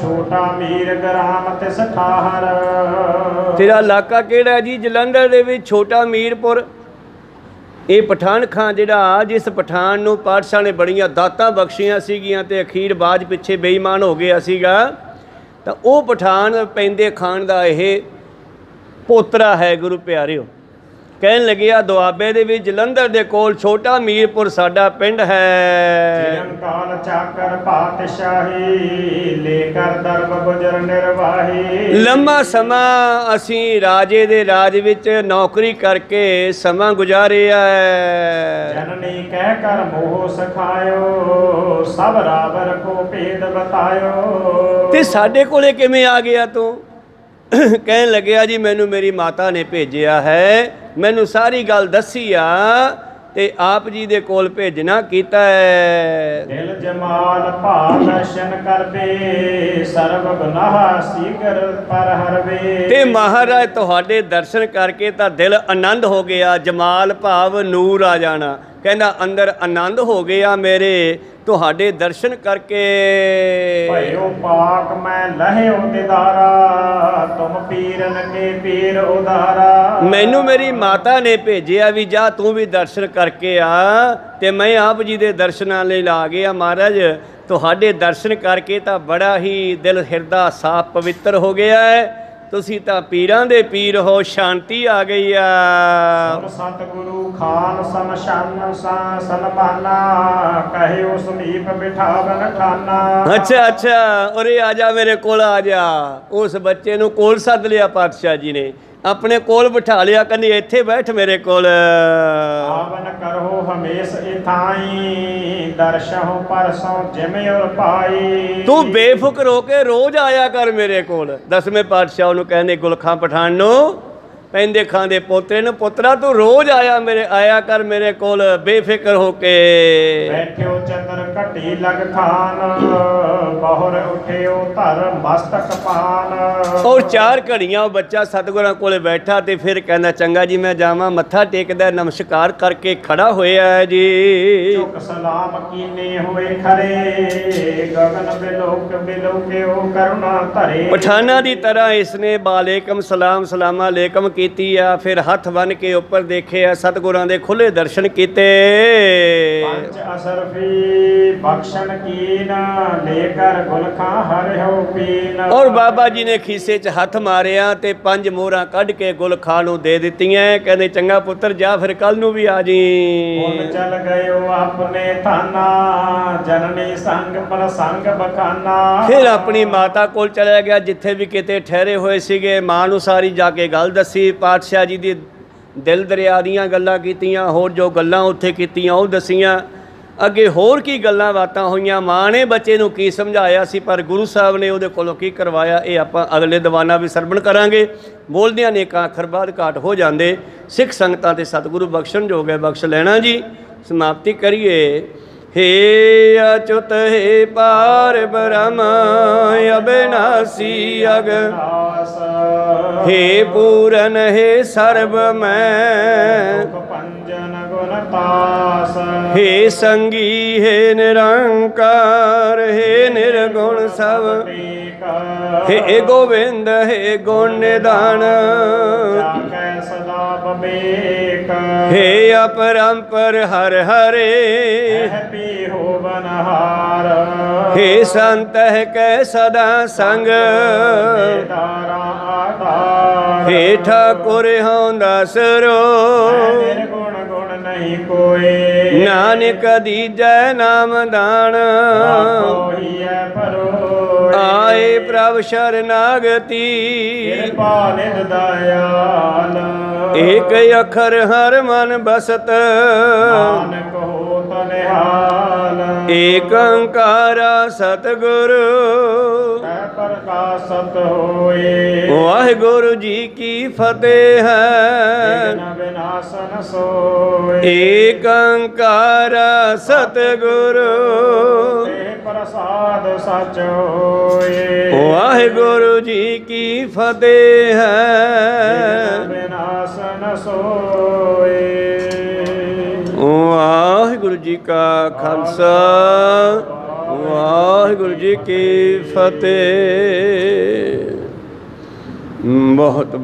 Speaker 2: ਛੋਟਾ ਮੀਰ ਗ੍ਰਾਮ ਤਿਸ ਠਾਹਰ।
Speaker 1: ਤੇਰਾ ਇਲਾਕਾ ਕਿਹੜਾ ਜੀ? ਜਲੰਧਰ ਦੇ ਵਿੱਚ ਛੋਟਾ ਮੀਰਪੁਰ। ਇਹ ਪਠਾਨ ਖਾਂ ਜਿਹੜਾ, ਜਿਸ ਪਠਾਨ ਨੂੰ ਪਾਤਸ਼ਾਹ ਨੇ ਬੜੀਆਂ ਦਾਤਾਂ ਬਖਸ਼ੀਆਂ ਸੀਗੀਆਂ ਤੇ ਅਖੀਰ ਬਾਅਦ ਪਿੱਛੇ ਬੇਈਮਾਨ ਹੋ ਗਿਆ ਸੀਗਾ, ਤਾਂ ਉਹ ਪਠਾਨ ਪੈਂਦੇ ਖਾਨ ਦਾ ਇਹ ਪੋਤਰਾ ਹੈ। ਗੁਰੂ ਪਿਆਰਿਓ, ਕਹਿਣ ਲੱਗਿਆ ਦੁਆਬੇ ਦੇ ਵਿੱਚ ਜਲੰਧਰ ਦੇ ਕੋਲ ਛੋਟਾ ਮੀਰਪੁਰ ਸਾਡਾ ਪਿੰਡ ਹੈ।
Speaker 2: ਚਿਰੰਕਾਲ ਚਾਕਰ ਪਾਤਸ਼ਾਹੀ, ਲੈ ਕਰ ਦਰਬ ਗੁਜਰ ਨਿਰਵਾਹੀ।
Speaker 1: ਲੰਮਾ ਸਮਾਂ ਅਸੀਂ ਰਾਜੇ ਦੇ ਰਾਜ ਵਿੱਚ ਨੌਕਰੀ ਕਰਕੇ ਸਮਾਂ ਗੁਜ਼ਾਰਿਆ ਹੈ।
Speaker 2: ਜਨਨੀ ਕਹਿ ਕਰ ਮੋਹ ਸਖਾਇਓ, ਸਭ ਰਾਵਰ ਕੋ ਭੇਦ ਬਤਾਇਓ।
Speaker 1: ਤੇ ਸਾਡੇ ਕੋਲੇ ਕਿਵੇਂ ਆ ਗਿਆ ਤੂੰ? ਕਹਿਣ ਲੱਗਿਆ ਜੀ ਮੈਨੂੰ ਮੇਰੀ ਮਾਤਾ ਨੇ ਭੇਜਿਆ ਹੈ, ਮੈਨੂੰ ਸਾਰੀ ਗੱਲ ਦੱਸੀ ਆ ਤੇ ਆਪ ਜੀ ਦੇ ਕੋਲ ਭੇਜਣਾ ਕੀਤਾ ਹੈ।
Speaker 2: ਦਿਲ ਜਮਾਲ ਭਾਵ ਦਰਸ਼ਨ ਕਰਵੇ, ਸਰਬ ਗੁਨਾਹ ਸੀਗਰ ਪਰ ਹਰਵੇ।
Speaker 1: ਤੇ ਮਹਾਰਾਜ ਤੁਹਾਡੇ ਦਰਸ਼ਨ ਕਰਕੇ ਤਾਂ ਦਿਲ ਆਨੰਦ ਹੋ ਗਿਆ, ਜਮਾਲ ਭਾਵ ਨੂਰ ਆ ਜਾਣਾ। ਕਹਿੰਦਾ ਅੰਦਰ ਆਨੰਦ ਹੋ ਗਿਆ ਮੇਰੇ ਤੁਹਾਡੇ ਦਰਸ਼ਨ ਕਰਕੇ।
Speaker 2: ਭਇਓ ਪਾਕ ਮੈਂ ਲਹਿਓ ਦਿਦਾਰਾ, ਤੁਮ ਪੀਰਨ ਕੇ ਪੀਰ ਉਦਾਰਾ।
Speaker 1: ਮੈਨੂੰ ਮੇਰੀ ਮਾਤਾ ਨੇ ਭੇਜਿਆ ਵੀ ਜਾ ਤੂੰ ਵੀ ਦਰਸ਼ਨ ਕਰਕੇ ਆ, ਤੇ ਮੈਂ ਆਪ ਜੀ ਦੇ ਦਰਸ਼ਨਾਂ ਲਈ ਲਾ ਗਿਆ। ਮਹਾਰਾਜ ਤੁਹਾਡੇ ਦਰਸ਼ਨ ਕਰਕੇ ਤਾਂ ਬੜਾ ਹੀ ਦਿਲ ਹਿਰਦਾ ਸਾਫ਼ ਪਵਿੱਤਰ ਹੋ ਗਿਆ ਹੈ। ਤੁਸੀਂ ਤਾਂ ਪੀਰਾਂ ਦੇ ਪੀਰ ਹੋ, ਸ਼ਾਂਤੀ ਆ ਗਈ ਆ।
Speaker 2: ਸਤਿਗੁਰੂ ਖਾਨ ਸਮਸ਼ਾਨ ਸਨਮਾਨਾ, ਕਹਿਓ ਸਮੀਪ ਬਿਠਾਵਨ ਖਾਨਾ।
Speaker 1: ਅੱਛਾ ਅੱਛਾ, ਉਰੇ ਆ ਜਾ, ਮੇਰੇ ਕੋਲ ਆ ਜਾ। ਉਸ ਬੱਚੇ ਨੂੰ ਕੋਲ ਸੱਦ ਲਿਆ ਪਾਤਸ਼ਾਹ ਜੀ ਨੇ, ਆਪਣੇ ਕੋਲ ਬਿਠਾ ਲਿਆ, ਕਹਿੰਦੇ ਇੱਥੇ ਬੈਠ ਮੇਰੇ ਕੋਲ।
Speaker 2: ਆਵਨ ਕਰੋ ਹਮੇਸ਼ ਇਥਾਈ, ਦਰਸ਼ਹੁ ਪਰਸੋਂ ਜਿਵੇਂ ਉਰ ਪਾਈ।
Speaker 1: ਤੂੰ ਬੇਫਿਕਰ ਹੋ ਕੇ ਰੋਜ਼ ਆਇਆ ਕਰ ਮੇਰੇ ਕੋਲ। 10ਵੇਂ ਪਾਤਸ਼ਾਹ ਨੂੰ ਕਹਿੰਦੇ ਗੁਲਖਾਂ ਪਠਾਨ ਨੂੰ, ਪੈਂਦੇ ਖਾਂ ਦੇ ਪੋਤਰੇ ਨੂੰ, ਪੁੱਤਰਾ ਤੂੰ ਰੋਜ਼ ਆਇਆ ਕਰ ਮੇਰੇ ਕੋਲ ਬੇਫਿਕਰ ਹੋ ਕੇ।
Speaker 2: ਬੈਠਿਓ ਚੰਦਰ ਘਟੀ ਲਗ ਖਾਨ, ਬਹੁਰ ਉਠਿਓ ਧਰ ਮਸਤਕ ਪਾਨ।
Speaker 1: ਔਰ 4 ਘੜੀਆਂ ਉਹ ਬੱਚਾ ਸਤਿਗੁਰਾਂ ਕੋਲੇ ਬੈਠਾ ਤੇ ਫਿਰ ਕਹਿੰਦਾ ਚੰਗਾ ਜੀ ਮੈਂ ਜਾਵਾਂ, ਮੱਥਾ ਟੇਕਦਾ, ਨਮਸਕਾਰ ਕਰਕੇ ਖੜਾ ਹੋਇਆ ਹੈ ਜੀ।
Speaker 2: ਝੁਕ ਸਲਾਮ ਕੀਨੇ ਹੋਏ ਖਰੇ, ਗਗਨ ਬਿਲੋਕਿਓ ਕਰੁਣਾ ਧਰੇ।
Speaker 1: ਪਠਾਨਾਂ ਦੀ ਤਰ੍ਹਾਂ ਇਸਨੇ ਵਾਲੇਕਮ ਸਲਾਮ ਸਲਾਮਾ ਲੇਕਮ ਕੀਤੀ ਆ, ਫਿਰ ਹੱਥ ਬੰਨ ਕੇ ਉੱਪਰ ਦੇਖਿਆ, ਸਤਿਗੁਰਾਂ ਦੇ ਖੁੱਲੇ ਦਰਸ਼ਨ ਕੀਤੇ।
Speaker 2: ਪੰਜ ਅਸਰਫੀ ਬਖਸ਼ਣ ਕੀਨ, ਲੈ ਕਰ ਗੁਲਖਾਂ ਹਰਿਓ ਪੀਨ।
Speaker 1: ਔਰ ਬਾਬਾ ਜੀ ਨੇ ਖੀਸੇ 'ਚ ਹੱਥ ਮਾਰਿਆ ਤੇ 5 ਮੋਹਰਾਂ ਕੱਢ ਕੇ ਗੁਲਖਾਂ ਨੂੰ ਦੇ ਦਿੱਤੀਆਂ। ਕਹਿੰਦੇ ਚੰਗਾ ਪੁੱਤਰ ਜਾ, ਫਿਰ ਕੱਲ ਨੂੰ ਵੀ ਆ ਜੀ।
Speaker 2: ਹੁਣ ਚੱਲ ਗਇਓ ਆਪਣੇ ਥਾਨਾ, ਜਨਨੀ ਸੰਗ ਪ੍ਰਸੰਗ ਬਖਾਨਾ।
Speaker 1: ਫਿਰ ਆਪਣੀ ਮਾਤਾ ਕੋਲ ਚਲਿਆ ਗਿਆ, ਜਿੱਥੇ ਵੀ ਕਿਤੇ ਠਹਿਰੇ ਹੋਏ ਸੀਗੇ। ਮਾਂ ਨੂੰ ਸਾਰੀ ਜਾ ਕੇ ਗੱਲ ਦੱਸੀ, ਪਾਤਸ਼ਾਹ ਜੀ ਦੀ ਦਿਲ ਦਰਿਆ ਦੀਆਂ ਗੱਲਾਂ ਕੀਤੀਆਂ, ਹੋਰ ਜੋ ਗੱਲਾਂ ਉੱਥੇ ਕੀਤੀਆਂ ਉਹ ਦਸੀਆਂ। ਅੱਗੇ ਹੋਰ ਕੀ ਗੱਲਾਂ ਬਾਤਾਂ ਹੋਈਆਂ, ਮਾਂ ਨੇ ਬੱਚੇ ਨੂੰ ਕੀ ਸਮਝਾਇਆ ਸੀ, ਪਰ ਗੁਰੂ ਸਾਹਿਬ ਨੇ ਉਹਦੇ ਕੋਲੋਂ ਕੀ ਕਰਵਾਇਆ, ਇਹ ਆਪਾਂ ਅਗਲੇ ਦੀਵਾਨਾਂ ਵੀ ਸਰਵਣ ਕਰਾਂਗੇ। ਬੋਲਦਿਆਂ ਨੇਕਾਂ ਅੱਖਰ ਬਾਅਦ ਘਾਟ ਹੋ ਜਾਂਦੇ। ਸਿੱਖ ਸੰਗਤਾਂ ਤੇ ਸਤਿਗੁਰੂ ਬਖਸ਼ਣ ਜੋਗ ਹੈ, ਬਖਸ਼ ਲੈਣਾ ਜੀ। ਸਮਾਪਤੀ ਕਰੀਏ। हे अच्युत हे पार ब्रह्म अविनाशी अग, हे पूरन हे सर्व मैं, हे संगी हे निरंकार, हे निर्गुण सब, हे गोविंद हे गुण निधान, हे अपरंपर हर हरे, हे संत कै सदा संग, हे ठाकुर हों दासरो, नानक दीजै नाम दान, आए प्रभ शरणागति, एक अखर हर मन बसत, एक ओंकारा सतगुरु, प्रकाशत होए। वाहिगुरु जी की फतेह है, विनाशन सोए। एक ओंकारा सतगुरु, प्रसाद सच होए। वाहिगुरु जी की फतेह है, विनाशन सोए। वाहिगुरु जी का खालसा, वाहिगुरु जी की फतेह। बहुत बहुत